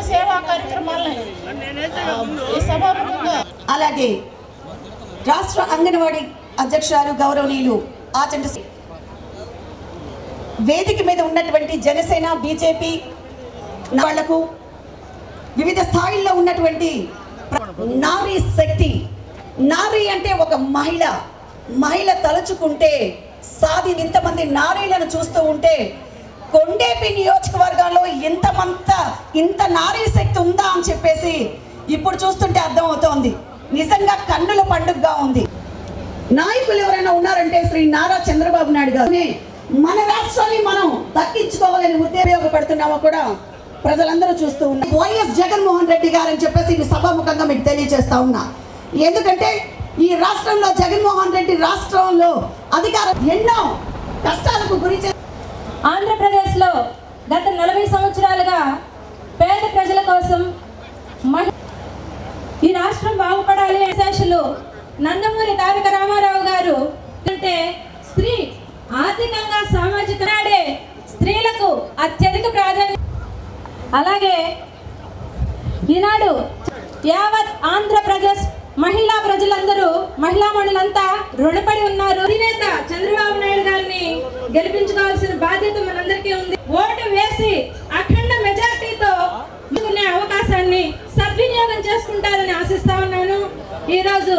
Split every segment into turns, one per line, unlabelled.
సేవా కార్యక్రమాలను ఈ సభాముఖంగా
అలాగే రాష్ట్ర అంగన్వాడీ అధ్యక్షురాలు గౌరవనీయులు ఆచంట వేదిక మీద ఉన్నటువంటి జనసేన బీజేపీ వాళ్లకు వివిధ స్థాయిల్లో ఉన్నటువంటి నారీ శక్తి, నారీ అంటే ఒక మహిళ తలుచుకుంటే ఇంతమంది నారీలను చూస్తూ ఉంటే కొండేపి నియోజకవర్గాల్లో ఇంత నారీ శక్తి ఉందా అని చెప్పేసి ఇప్పుడు చూస్తుంటే అర్థమవుతోంది. నిజంగా కన్నుల పండుగగా ఉంది. నాయకులు ఎవరైనా ఉన్నారంటే శ్రీ నారా చంద్రబాబు నాయుడు గారు. మన రాష్ట్రాన్ని మనం దక్కించుకోవాలని ఉపయోగపడుతున్నామో కూడా ప్రజలందరూ చూస్తూ ఉన్నారు. వైఎస్ జగన్మోహన్ రెడ్డి గారు అని చెప్పేసి ఈ సభాముఖంగా మీకు తెలియజేస్తా ఉన్నా. ఎందుకంటే ఈ రాష్ట్రంలో జగన్మోహన్ రెడ్డి రాష్ట్రంలో అధికారం ఎన్నో కష్టాలకు గురి
ఆంధ్రప్రదేశ్లో గత 40 సంవత్సరాలుగా పేద ప్రజల కోసం ఈ రాష్ట్రం బాగుపడాలి. శాసకులు నందమూరి తారక రామారావు గారు అంటే స్త్రీ ఆర్థికంగా సామాజిక నాడే స్త్రీలకు అత్యధిక ప్రాధాన్యత. అలాగే ఈనాడు యావత్ ఆంధ్రప్రదేశ్ మహిళా ప్రజలందరూ మహిళామణులంతా రుణపడి ఉన్నారు. అధినేత చంద్రబాబు నాయుడు గారిని గెలిపించుకోవాల్సిన బాధ్యత మనందరికీ ఉంది. ఓటు వేసి అఖండ మెజార్టీతో అవకాశాన్ని సద్వినియోగం చేసుకుంటారని ఆశిస్తా ఉన్నాను. ఈరోజు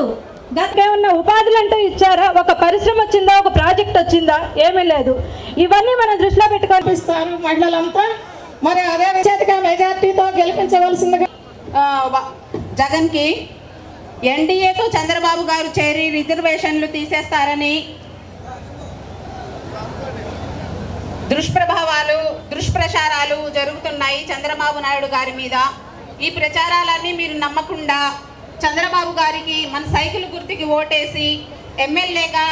గతంలో ఉన్న ఉపాధులు అంటూ ఇచ్చారా? ఒక పరిశ్రమ వచ్చిందా? ఒక ప్రాజెక్ట్ వచ్చిందా? ఏమీ లేదు. ఇవన్నీ మనం దృష్టిలో పెట్టుకోనిస్తారు
మహిళలంతా. మరి అదే చేతిగా మెజార్టీతో గెలిపించవలసిందిగా
జగన్కి ఎన్డీఏతో చంద్రబాబు గారు చేరి రిజర్వేషన్లు తీసేస్తారని దుష్ప్రచారాలు జరుగుతున్నాయి చంద్రబాబు నాయుడు గారి మీద. ఈ ప్రచారాలన్నీ మీరు నమ్మకుండా చంద్రబాబు గారికి మన సైకిల్ గుర్తుకి ఓటేసి ఎమ్మెల్యేగా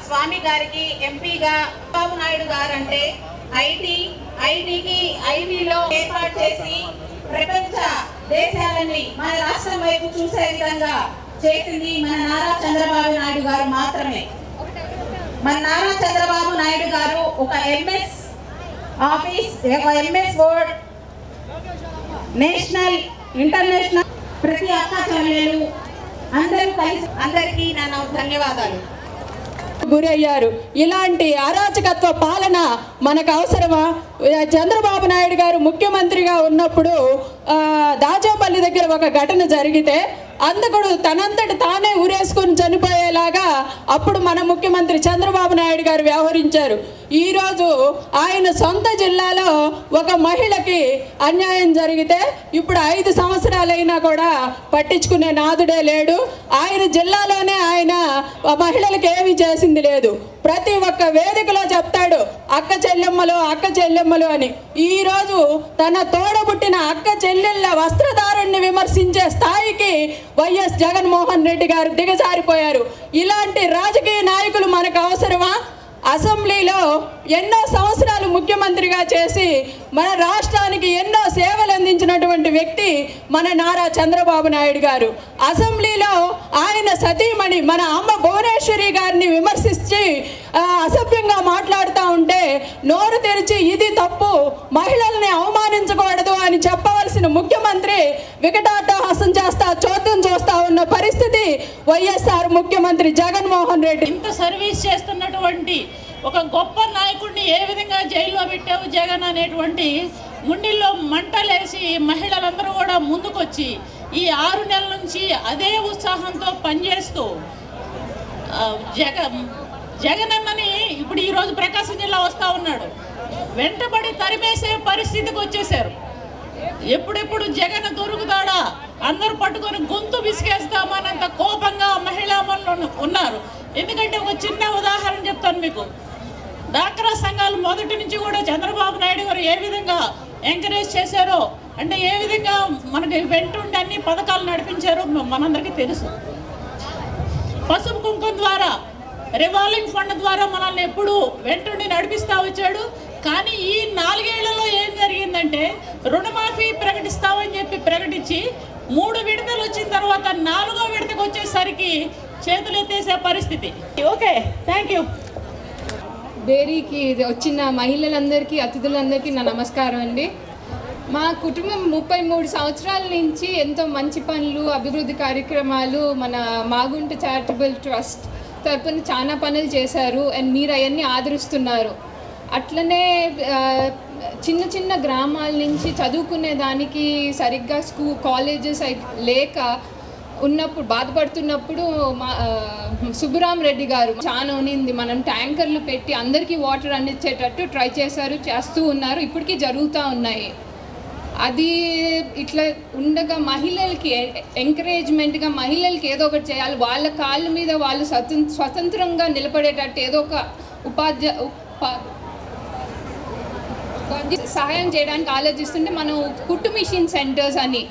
స్వామి గారికి, ఎంపీగా చంద్రబాబు నాయుడు గారు అంటే ఐటీలో ఏర్పాటు చేసి ప్రపంచ దేశాలని మన రాష్ట్రం వైపు చూసే విధంగా చేసింది మన నారా చంద్రబాబు నాయుడు గారు మాత్రమే. మన నారా చంద్రబాబు నాయుడు గారు ఒక ఎంఎస్ ఆఫీస్, ఒక ఎంఎస్ వర్డ్, నేషనల్ ఇంటర్నేషనల్ ప్రతి అక్క చెల్లెలు అందరూ కలిసి అందరికీ నా ధన్యవాదాలు.
గురయ్యారు. ఇలాంటి అరాచకత్వ పాలన మనకు అవసరమా? చంద్రబాబు నాయుడు గారు ముఖ్యమంత్రిగా ఉన్నప్పుడు దాచేపల్లి దగ్గర ఒక ఘటన జరిగితే అందకుడు తనంతటి తానే ఊరేసుకొని చనిపోయేలాగా అప్పుడు మన ముఖ్యమంత్రి చంద్రబాబు నాయుడు గారు వ్యవహరించారు. ఈరోజు ఆయన సొంత జిల్లాలో ఒక మహిళకి అన్యాయం జరిగితే ఇప్పుడు 5 సంవత్సరాలైనా కూడా పట్టించుకునే నాదుడే లేడు. ఆయన జిల్లాలోనే ఆయన మహిళలకు ఏమీ చేసింది లేదు. ప్రతి ఒక్క వేదికలో చెప్తాడు అక్క చెల్లెమ్మలు అని. ఈరోజు తన తోడబుట్టిన అక్క చెల్లెళ్ళ వస్త్రధారణని విమర్శించే స్థాయికి వైఎస్ జగన్మోహన్ రెడ్డి గారు దిగజారిపోయారు. ఇలాంటి రాజకీయ నాయకులు మనకు అవసరమా? అసెంబ్లీలో ఎన్నో సంవత్సరాలు ముఖ్యమంత్రిగా చేసి మన రాష్ట్రానికి ఎన్నో సేవలు అందించినటువంటి వ్యక్తి మన నారా చంద్రబాబు నాయుడు గారు. అసెంబ్లీలో ఆయన సతీమణి మన అమ్మ భువనేశ్వరి గారిని విమర్శించి అసభ్యంగా మాట్లాడుతూ ఉంటే నోరు తెరిచి ఇది తప్పు, మహిళల్ని అవమానించకూడదు అని చెప్పవలసిన ముఖ్యమంత్రి వికటాటహాసం చేస్తా చోద్యం చూస్తా ఉన్న పరిస్థితి వైఎస్ఆర్ ముఖ్యమంత్రి జగన్మోహన్ రెడ్డి.
ఇంత సర్వీస్ చేస్తున్నటువంటి ఒక గొప్ప నాయకుడిని ఏ విధంగా జైల్లో పెట్టావు జగన్ అనేటువంటి గుండెల్లో మంటలేసి మహిళలందరూ కూడా ముందుకొచ్చి ఈ 6 నెలల నుంచి అదే ఉత్సాహంతో పనిచేస్తూ జగన్ అన్నని ఇప్పుడు ఈరోజు ప్రకాశం జిల్లా వస్తూ ఉన్నాడు. వెంటబడి తరిమేసే పరిస్థితికి వచ్చేసారు. ఎప్పుడెప్పుడు జగన్ దొరుకుతాడా, అందరూ పట్టుకొని గొంతు విసిగేస్తామన్నంత కోపంగా మహిళామణులు ఉన్నారు. ఎందుకంటే ఒక చిన్న ఉదాహరణ చెప్తాను మీకు. డాక్రా సంఘాలు మొదటి నుంచి కూడా చంద్రబాబు నాయుడు గారు ఏ విధంగా ఎంకరేజ్ చేశారో, అంటే ఏ విధంగా మనకి వెంటుండి అన్ని పథకాలు నడిపించారో మనందరికీ తెలుసు. పసుపు కుంకుమ ద్వారా, రివాల్వింగ్ ఫండ్ ద్వారా మనల్ని ఎప్పుడు వెంటుండి నడిపిస్తూ వచ్చాడు. కానీ ఈ 4 ఏళ్లలో ఏం జరిగిందంటే రుణమాఫీ ప్రకటిస్తామని చెప్పి ప్రకటించి 3 విడతలు వచ్చిన తర్వాత 4వ విడతకు వచ్చేసరికి చేతులు ఎత్తేసే పరిస్థితి. Okay, thank you.
డైరీకి వచ్చిన మహిళలందరికీ, అతిథులందరికీ నా నమస్కారం అండి. మా కుటుంబం 33 సంవత్సరాల నుంచి ఎంతో మంచి పనులు, అభివృద్ధి కార్యక్రమాలు మన మాగుంట చారిటబుల్ ట్రస్ట్ తరపున చాలా పనులు చేశారు. అండ్ మీరు అవన్నీ ఆదరిస్తున్నారు. అట్లనే చిన్న చిన్న గ్రామాల నుంచి చదువుకునే దానికి సరిగ్గా కాలేజెస్ లేక ఉన్నప్పుడు బాధపడుతున్నప్పుడు సుబ్బరాం రెడ్డి గారు చాలా ఉనింది. మనం ట్యాంకర్లు పెట్టి అందరికీ వాటర్ అందించేటట్టు ట్రై చేస్తూ ఉన్నారు. ఇప్పటికీ జరుగుతూ ఉన్నాయి. అది ఇట్లా ఉండగా మహిళలకి ఎంకరేజ్మెంట్గా మహిళలకి ఏదో ఒకటి చేయాలి. వాళ్ళ కాళ్ళ మీద వాళ్ళు స్వతంత్రంగా నిలబడేటట్టు ఏదో ఒక సహాయం చేయడానికి ఆలోచిస్తుంటే మనం కుట్టు మిషన్ సెంటర్స్ అని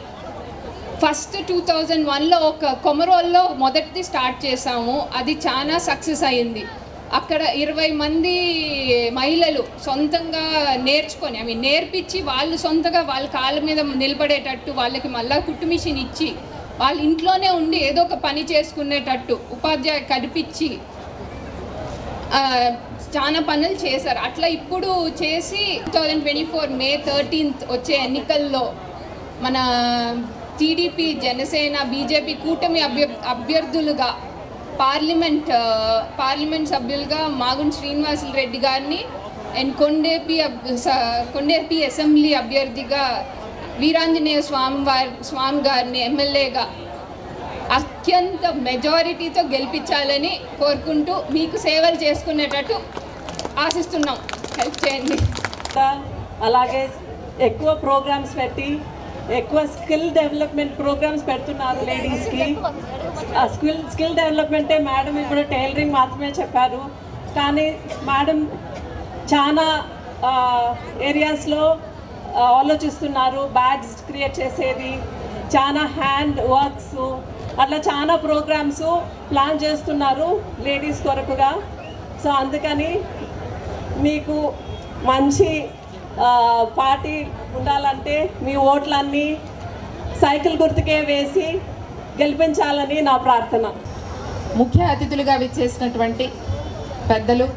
ఫస్ట్ 2001లో ఒక కొమరోల్లో మొదటిది స్టార్ట్ చేసాము. అది చాలా సక్సెస్ అయ్యింది. అక్కడ 20 మంది మహిళలు సొంతంగా నేర్పించి వాళ్ళు సొంతగా వాళ్ళ కాళ్ళ మీద నిలబడేటట్టు వాళ్ళకి మళ్ళీ కుట్టు మిషన్ ఇచ్చి వాళ్ళ ఇంట్లోనే ఉండి ఏదో ఒక పని చేసుకునేటట్టు ఉపాధ్యాయ కల్పించి చాలా పనులు చేశారు. అట్లా ఇప్పుడు చేసి 2024 May 13th వచ్చే ఎన్నికల్లో మన టీడీపీ, జనసేన, బీజేపీ కూటమి అభ్యర్థులుగా పార్లమెంట్ సభ్యులుగా మాగుంట శ్రీనివాసులు రెడ్డి గారిని అండ్ కొండేపి అసెంబ్లీ అభ్యర్థిగా వీరాంజనేయ స్వామి గారిని ఎమ్మెల్యేగా అత్యంత మెజారిటీతో గెలిపించాలని కోరుకుంటూ మీకు సేవలు చేసుకునేటట్టు ఆశిస్తున్నాం. హెల్ప్ చేయండి.
అలాగే ఎక్కువ ప్రోగ్రామ్స్ పెట్టి ఎక్కువ స్కిల్ డెవలప్మెంట్ ప్రోగ్రామ్స్ పెడుతున్నారు లేడీస్కి. స్కిల్ డెవలప్మెంటే మేడం ఇప్పుడు టైలరింగ్ మాత్రమే చెప్పారు, కానీ మేడం చాలా ఏరియాస్లో ఆలోచిస్తున్నారు. బ్యాగ్స్ క్రియేట్ చేసేది, చాలా హ్యాండ్ వర్క్స్, అట్లా చాలా ప్రోగ్రామ్స్ ప్లాన్ చేస్తున్నారు లేడీస్ కొరకుగా. సో అందుకని మీకు మంచి పార్టీ ఉండాలంటే మీ ఓట్లన్నీ సైకిల్ గుర్తుకే వేసి గెలిపించాలని నా ప్రార్థన.
ముఖ్య అతిథులుగా విచ్చేసినటువంటి పెద్దలు,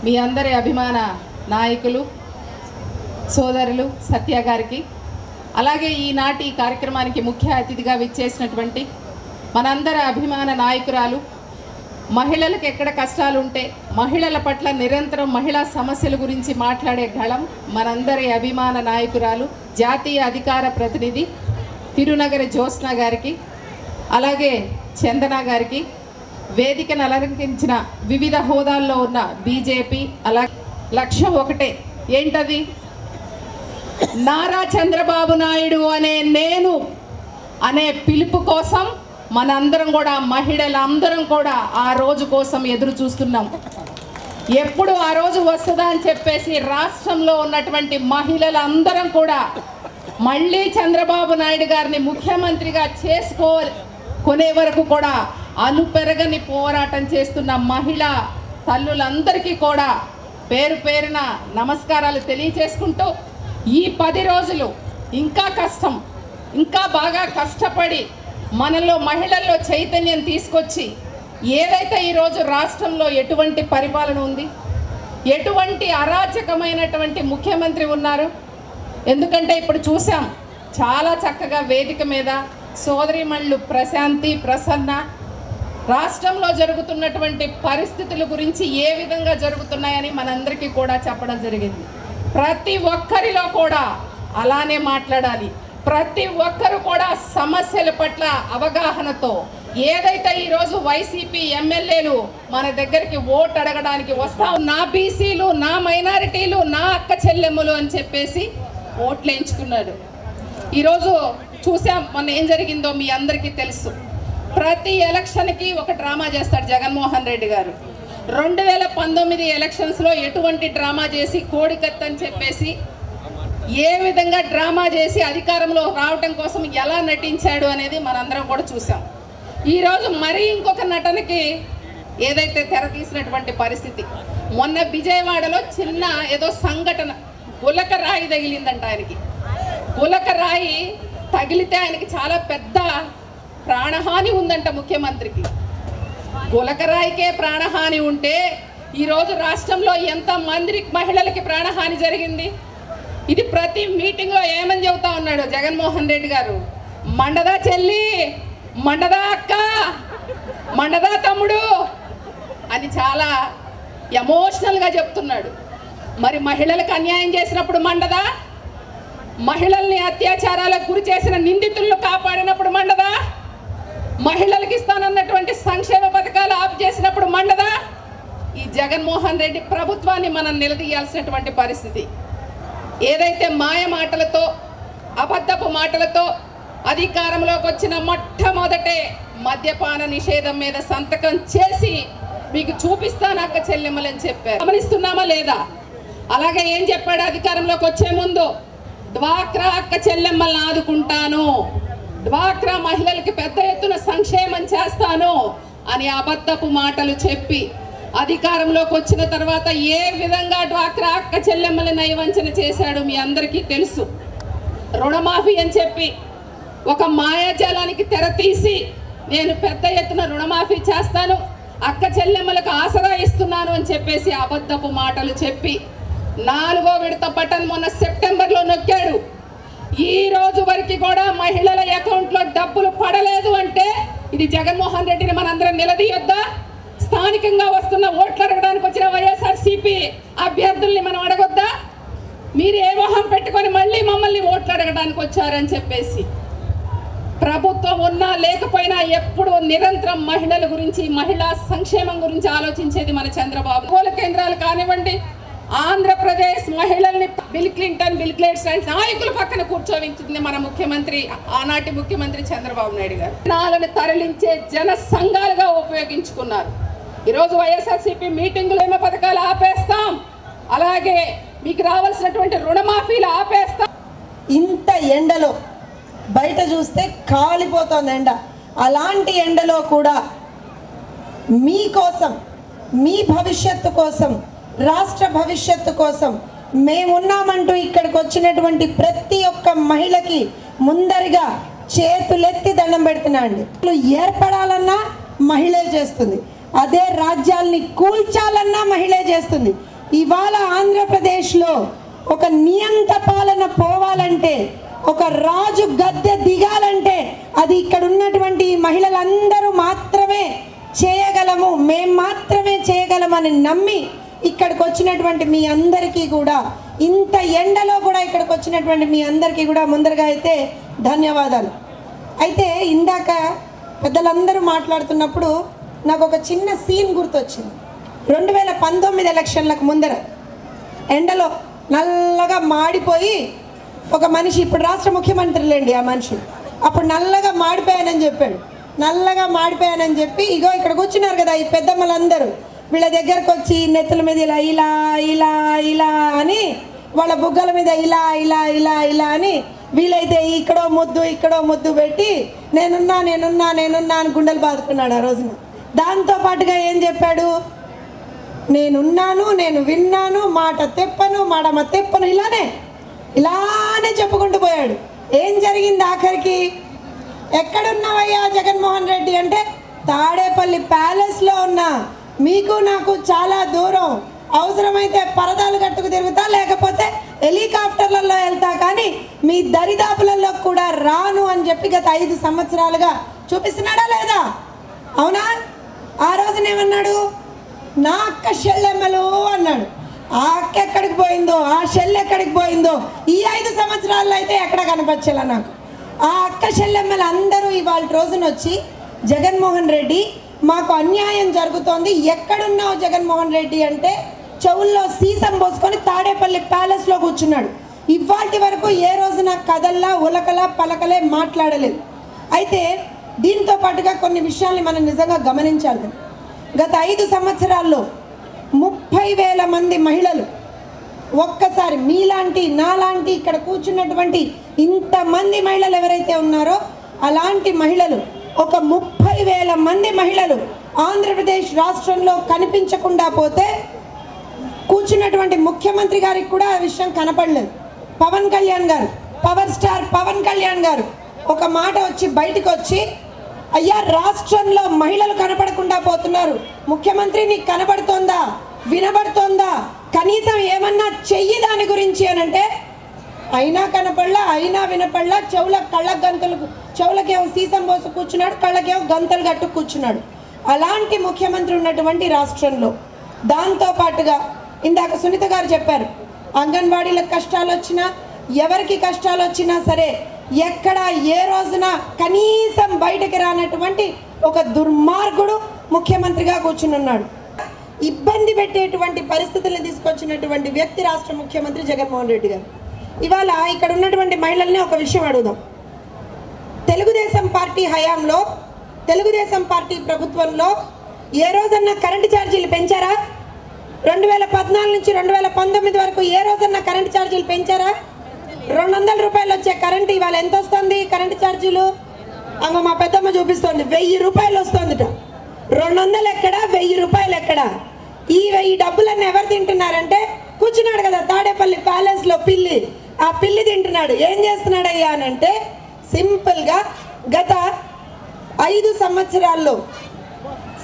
మీ అందరి అభిమాన నాయకులు, సోదరులు సత్య గారికి, అలాగే ఈనాటి కార్యక్రమానికి ముఖ్య అతిథిగా విచ్చేసినటువంటి మనందరి అభిమాన నాయకురాలు, మహిళలకు ఎక్కడ కష్టాలు ఉంటే మహిళల పట్ల నిరంతరం మహిళా సమస్యల గురించి మాట్లాడే గళం మనందరి అభిమాన నాయకురాలు, జాతీయ అధికార ప్రతినిధి తిరునగరి జ్యోత్స్న గారికి, అలాగే చందన గారికి, వేదికను అలంకరించిన వివిధ హోదాల్లో ఉన్న బీజేపీ, అలాగే లక్ష్యం ఒకటే, ఏంటది? నారా చంద్రబాబు నాయుడు నేను అనే పిలుపు కోసం మనందరం కూడా, మహిళలందరం కూడా ఆ రోజు కోసం ఎదురు చూస్తున్నాం. ఎప్పుడు ఆ రోజు వస్తుందా అని చెప్పేసి రాష్ట్రంలో ఉన్నటువంటి మహిళలందరం కూడా మళ్ళీ చంద్రబాబు నాయుడు గారిని ముఖ్యమంత్రిగా చేసుకునే వరకు కూడా అలుపెరగని పోరాటం చేస్తున్న మహిళా తల్లులందరికీ కూడా పేరు పేరున నమస్కారాలు తెలియజేసుకుంటూ, ఈ 10 రోజులు ఇంకా కష్టం, ఇంకా బాగా కష్టపడి మనలో మహిళల్లో చైతన్యం తీసుకొచ్చి ఏదైతే ఈరోజు రాష్ట్రంలో ఎటువంటి పరిపాలన ఉంది, ఎటువంటి అరాచకమైనటువంటి ముఖ్యమంత్రి ఉన్నారు. ఎందుకంటే ఇప్పుడు చూసాం, చాలా చక్కగా వేదిక మీద సోదరిమణులు ప్రశాంతి, ప్రసన్న రాష్ట్రంలో జరుగుతున్నటువంటి పరిస్థితుల గురించి ఏ విధంగా జరుగుతున్నాయని మనందరికీ కూడా చెప్పడం జరిగింది. ప్రతి ఒక్కరిలో కూడా అలానే మాట్లాడాలి. ప్రతి ఒక్కరు కూడా సమస్యల పట్ల అవగాహనతో, ఏదైతే ఈరోజు వైసీపీ ఎమ్మెల్యేలు మన దగ్గరికి ఓటు అడగడానికి వస్తాం, నా బీసీలు, నా మైనారిటీలు, నా అక్క చెల్లెమ్మలు అని చెప్పేసి ఓట్లు ఎంచుకున్నాడు. ఈరోజు చూసాం మొన్న ఏం జరిగిందో మీ అందరికీ తెలుసు. ప్రతి ఎలక్షన్కి ఒక డ్రామా చేస్తాడు జగన్మోహన్ రెడ్డి గారు. 2019 ఎలక్షన్స్లో ఎటువంటి డ్రామా చేసి కోడికత్తి అని చెప్పేసి ఏ విధంగా డ్రామా చేసి అధికారంలో రావటం కోసం ఎలా నటించాడు అనేది మనందరం కూడా చూసాం. ఈరోజు మరీ ఇంకొక నటనకి ఏదైతే తెర తీసినటువంటి పరిస్థితి, మొన్న విజయవాడలో చిన్న ఏదో సంఘటన, గులకరాయి తగిలిందంట ఆయనకి. గులకరాయి తగిలితే ఆయనకి చాలా పెద్ద ప్రాణహాని ఉందంట ముఖ్యమంత్రికి. గులకరాయికే ప్రాణహాని ఉంటే ఈరోజు రాష్ట్రంలో ఎంతమంది మహిళలకి ప్రాణహాని జరిగింది? ఇది ప్రతి మీటింగ్లో ఏమని చెబుతా ఉన్నాడు జగన్మోహన్ రెడ్డి గారు, మండదా చెల్లి, మండదా అక్క, మండదా తమ్ముడు అని చాలా ఎమోషనల్గా చెప్తున్నాడు. మరి మహిళలకు అన్యాయం చేసినప్పుడు మండదా? మహిళల్ని అత్యాచారాలకు గురి చేసిన నిందితులను కాపాడినప్పుడు మండదా? మహిళలకు ఇస్తానన్నటువంటి సంక్షేమ పథకాలు ఆపు చేసినప్పుడు మండదా? ఈ జగన్మోహన్ రెడ్డి ప్రభుత్వాన్ని మనం నిలదీయాల్సినటువంటి పరిస్థితి. ఏదైతే మాయ మాటలతో, అబద్ధపు మాటలతో అధికారంలోకి వచ్చిన మొట్టమొదటే మద్యపాన నిషేధం మీద సంతకం చేసి మీకు చూపిస్తాను అక్క చెల్లెమ్మలని చెప్పారు. గమనిస్తున్నామా లేదా? అలాగే ఏం చెప్పాడు అధికారంలోకి వచ్చే ముందు? డ్వాక్రా అక్క చెల్లెమ్మల్ని ఆదుకుంటాను, డ్వాక్రా మహిళలకి పెద్ద ఎత్తున సంక్షేమం చేస్తాను అని అబద్ధపు మాటలు చెప్పి అధికారంలోకి వచ్చిన తర్వాత ఏ విధంగా డ్వాక్రా అక్క చెల్లెమ్మల్ని నయవంచన చేశాడు మీ అందరికీ తెలుసు. రుణమాఫీ అని చెప్పి ఒక మాయాజాలానికి తెర తీసి నేను పెద్ద ఎత్తున రుణమాఫీ చేస్తాను, అక్క చెల్లెమ్మలకు ఆసరా ఇస్తున్నాను అని చెప్పేసి అబద్ధపు మాటలు చెప్పి 4వ విడత బటన్ మొన్న సెప్టెంబర్లో నొక్కాడు. ఈ రోజు వరకు కూడా మహిళల అకౌంట్లో డబ్బులు పడలేదు అంటే ఇది జగన్మోహన్ రెడ్డిని మనందరం నిలదీయొద్దా? స్థానికంగా వస్తున్న ఓట్లు అడగడానికి వచ్చిన వైఎస్ఆర్సీపీ అభ్యర్థుల్ని మనం అడగొద్దా? మీరు ఏ మొహం పెట్టుకొని మళ్ళీ మమ్మల్ని ఓట్లు అడగడానికి వచ్చారని చెప్పేసి. ప్రభుత్వం ఉన్నా లేకపోయినా ఎప్పుడు నిరంతరం మహిళల గురించి, మహిళా సంక్షేమం గురించి ఆలోచించేది మన చంద్రబాబు. మూల కేంద్రాలు కానివ్వండి, ఆంధ్రప్రదేశ్ మహిళల్ని బిల్ క్లింటన్, బిల్ గేట్స్ లాంటి నాయకుల పక్కన కూర్చోవించింది మన ముఖ్యమంత్రి, ఆనాటి ముఖ్యమంత్రి చంద్రబాబు నాయుడు గారు. జనాలను తరలించే జన సంఘాలుగా ఉపయోగించుకున్నారు. ఈరోజు వైఎస్ఆర్సీపీ మీటింగులు ఏమో పథకాలు ఆపేస్తాం, అలాగే మీకు రావాల్సినటువంటి రుణమాఫీలు ఆపేస్తాం.
ఇంత ఎండలో బయట చూస్తే కాలిపోతోంది ఎండ. అలాంటి ఎండలో కూడా మీకోసం, మీ భవిష్యత్తు కోసం, రాష్ట్ర భవిష్యత్తు కోసం మేమున్నామంటూ ఇక్కడికి వచ్చినటువంటి ప్రతి ఒక్క మహిళకి ముందరిగా చేతులెత్తి దండం పెడుతున్నా అండి. ఏర్పడాలన్నా మహిళే చేస్తుంది, అదే రాజ్యాల్ని కూల్చాలన్నా మహిళే చేస్తుంది. ఇవాళ ఆంధ్రప్రదేశ్లో ఒక నియంత పాలన పోవాలంటే, ఒక రాజు గద్దె దిగాలంటే అది ఇక్కడ ఉన్నటువంటి మహిళలందరూ మాత్రమే చేయగలము, మేం మాత్రమే చేయగలమని నమ్మి ఇక్కడికి వచ్చినటువంటి మీ అందరికీ కూడా, ఇంత ఎండలో కూడా ఇక్కడికి వచ్చినటువంటి మీ అందరికీ కూడా ముందరగా అయితే ధన్యవాదాలు. అయితే ఇందాక పెద్దలందరూ మాట్లాడుతున్నప్పుడు నాకు ఒక చిన్న సీన్ గుర్తొచ్చింది. 2019 ఎలక్షన్లకు ముందర ఎండలో నల్లగా మాడిపోయి ఒక మనిషి, ఇప్పుడు రాష్ట్ర ముఖ్యమంత్రి లేండి ఆ మనిషి, అప్పుడు నల్లగా మాడిపోయానని చెప్పాడు. నల్లగా మాడిపోయానని చెప్పి ఇగో ఇక్కడ కూర్చున్నారు కదా ఈ పెద్దమ్మలందరూ, వీళ్ళ దగ్గరకు వచ్చి నెత్తుల మీద ఇలా ఇలా ఇలా ఇలా అని, వాళ్ళ బుగ్గల మీద ఇలా ఇలా ఇలా ఇలా అని, వీలైతే ఇక్కడో ముద్దు పెట్టి నేనున్నా నేనున్నా నేనున్నా అని గుండెలు బాదుకున్నాడు ఆ రోజున. దాంతోపాటుగా ఏం చెప్పాడు? నేనున్నాను, నేను విన్నాను, మాట తెప్పను, మడమ తెప్పను, ఇలానే చెప్పుకుంటూ పోయాడు. ఏం జరిగింది ఆఖరికి? ఎక్కడున్నావయ్యా జగన్మోహన్ రెడ్డి అంటే, తాడేపల్లి ప్యాలెస్లో ఉన్నా, మీకు నాకు చాలా దూరం, అవసరమైతే పరదాలు కట్టుకు తిరుగుతా, లేకపోతే హెలికాప్టర్లలో వెళ్తా, కానీ మీ దరిదాపులలో కూడా రాను అని చెప్పి గత 5 సంవత్సరాలుగా చూపిస్తున్నాడా లేదా? అవునా? ఆ రోజునేమన్నాడు? నా అక్క చెల్లెమ్మలు అన్నాడు. ఆ అక్క ఎక్కడికి పోయిందో, ఆ చెల్లె ఎక్కడికి పోయిందో ఈ 5 సంవత్సరాల్లో అయితే ఎక్కడ కనపరచాల నాకు. ఆ అక్క చెల్లెమ్మలు అందరూ ఇవాళ రోజున వచ్చి, జగన్మోహన్ రెడ్డి మాకు అన్యాయం జరుగుతోంది, ఎక్కడున్నావు జగన్మోహన్ రెడ్డి అంటే చెవుల్లో సీసం పోసుకొని తాడేపల్లి ప్యాలెస్లో కూర్చున్నాడు. ఇవాటి వరకు ఏ రోజున కదల్లా ఉలకలా పలకలే మాట్లాడలేదు. అయితే దీంతో పాటుగా కొన్ని విషయాల్ని మనం నిజంగా గమనించాలి. గత 5 సంవత్సరాల్లో 30,000 మంది మహిళలు, ఒక్కసారి మీలాంటి నాలాంటి ఇక్కడ కూర్చున్నటువంటి ఇంతమంది మహిళలు ఎవరైతే ఉన్నారో అలాంటి మహిళలు, ఒక 30,000 మంది మహిళలు ఆంధ్రప్రదేశ్ రాష్ట్రంలో కనిపించకుండా పోతే కూర్చున్నటువంటి ముఖ్యమంత్రి గారికి కూడా ఆ విషయం కనపడలేదు. పవన్ కళ్యాణ్ గారు, పవర్ స్టార్ పవన్ కళ్యాణ్ గారు ఒక మాట వచ్చి బయటకు వచ్చి, అయ్యా రాష్ట్రంలో మహిళలు కనపడకుండా పోతున్నారు, ముఖ్యమంత్రి నీకు కనబడుతోందా, వినబడుతోందా, కనీసం ఏమన్నా చెయ్యి దాని గురించి అని అంటే అయినా కనపడలా, అయినా వినపడలా. చెవులకేమో సీసం పోసి కూర్చున్నాడు, కళ్ళకేమో గంతలు కట్టు కూర్చున్నాడు. అలాంటి ముఖ్యమంత్రి ఉన్నటువంటి రాష్ట్రంలో దాంతో పాటుగా ఇందాక సునీత గారు చెప్పారు, అంగన్వాడీలకు కష్టాలు వచ్చినా, ఎవరికి కష్టాలు వచ్చినా సరే ఎక్కడ ఏ రోజున కనీసం బయటకు రానటువంటి ఒక దుర్మార్గుడు ముఖ్యమంత్రిగా కూర్చుని ఉన్నాడు. ఇబ్బంది పెట్టేటువంటి పరిస్థితులను తీసుకొచ్చినటువంటి వ్యక్తి రాష్ట్ర ముఖ్యమంత్రి జగన్మోహన్ రెడ్డి గారు. ఇవాళ ఇక్కడ ఉన్నటువంటి మహిళల్ని ఒక విషయం అడుగుదాం. తెలుగుదేశం పార్టీ హయాంలో, తెలుగుదేశం పార్టీ ప్రభుత్వంలో ఏ రోజన్నా కరెంటు ఛార్జీలు పెంచారా? 2014 నుంచి 2019 వరకు ఏ రోజన్నా కరెంటు ఛార్జీలు పెంచారా? 200 రూపాయలు వచ్చే కరెంటు ఇవాళ ఎంత వస్తుంది? కరెంటు ఛార్జీలు అమ్మ మా పెద్దమ్మ చూపిస్తుంది, 1000 రూపాయలు వస్తుందిట. 200 ఎక్కడ, 1000 రూపాయలు ఎక్కడ? ఈ డబ్బులన్నీ ఎవరు తింటున్నారంటే, కూర్చున్నాడు కదా తాడేపల్లి ప్యాలెస్లో పిల్లి, ఆ పిల్లి తింటున్నాడు. ఏం చేస్తున్నాడయ్యా అని అంటే, సింపుల్గా గత 5 సంవత్సరాల్లో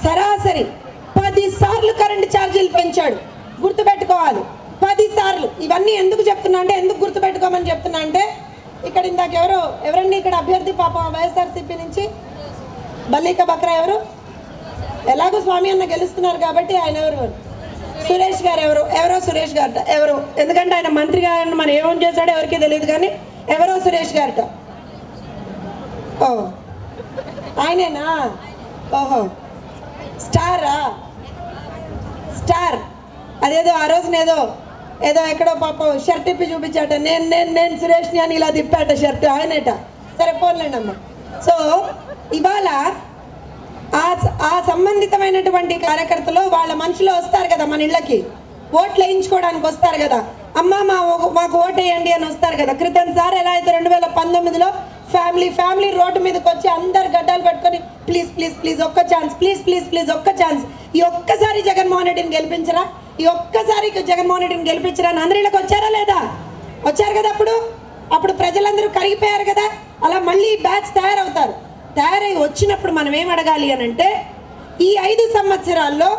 సరాసరి 10 సార్లు కరెంటు ఛార్జీలు పెంచాడు. గుర్తుపెట్టుకోవాలి, 10 సార్లు. ఇవన్నీ ఎందుకు చెప్తున్నా అంటే, ఎందుకు గుర్తుపెట్టుకోమని చెప్తున్నా అంటే, ఇక్కడ ఇందాక ఎవరండి ఇక్కడ అభ్యర్థి పాపం వైఎస్ఆర్సీపీ నుంచి బల్లిక బక్రా ఎవరు? ఎలాగో స్వామి అన్న గెలుస్తున్నారు కాబట్టి ఆయన ఎవరు? సురేష్ గారు. ఎవరో సురేష్ గారట, ఎవరు? ఎందుకంటే ఆయన మంత్రి గారిని మనం ఏమేం చేశాడో ఎవరికీ తెలియదు, కానీ ఎవరో సురేష్ గారట. ఓ ఆయనేనా? ఓహో స్టారా? స్టార్ అదేదో ఆ రోజున ఏదో ఎక్కడో పాపం షర్ట్ ఇప్పి చూపించాట, నేను సురేష్ని అని ఇలా తిప్పాట షర్ట్, ఆయనేట. సరే పోన్లేండి అమ్మ. సో ఇవాళ ఆ సంబంధితమైనటువంటి కార్యకర్తలు వాళ్ళ మనుషులు వస్తారు కదా మన ఇళ్ళకి, ఓట్లు వేయించుకోవడానికి వస్తారు కదా. అమ్మ మాకు ఓటు వేయండి అని వస్తారు కదా. క్రితం సార్ ఎలా అయితే 2019లో ఫ్యామిలీ రోడ్డు మీదకి వచ్చి అందరు గడ్డలు పట్టుకొని ప్లీజ్ ఒక్క ఛాన్స్, ఒక్క ఛాన్స్, ఈ ఒక్కసారి జగన్మోహన్ రెడ్డిని గెలిపించరా, ఈ ఒక్కసారి జగన్మోహన్ రెడ్డిని గెలిపించరా అని అందరిలోకి వచ్చారా లేదా? వచ్చారు కదా. అప్పుడు ప్రజలందరూ కరిగిపోయారు కదా. అలా మళ్ళీ బ్యాచ్ తయారై వచ్చినప్పుడు మనం ఏం అడగాలి అని అంటే, ఈ 5 సంవత్సరాల్లో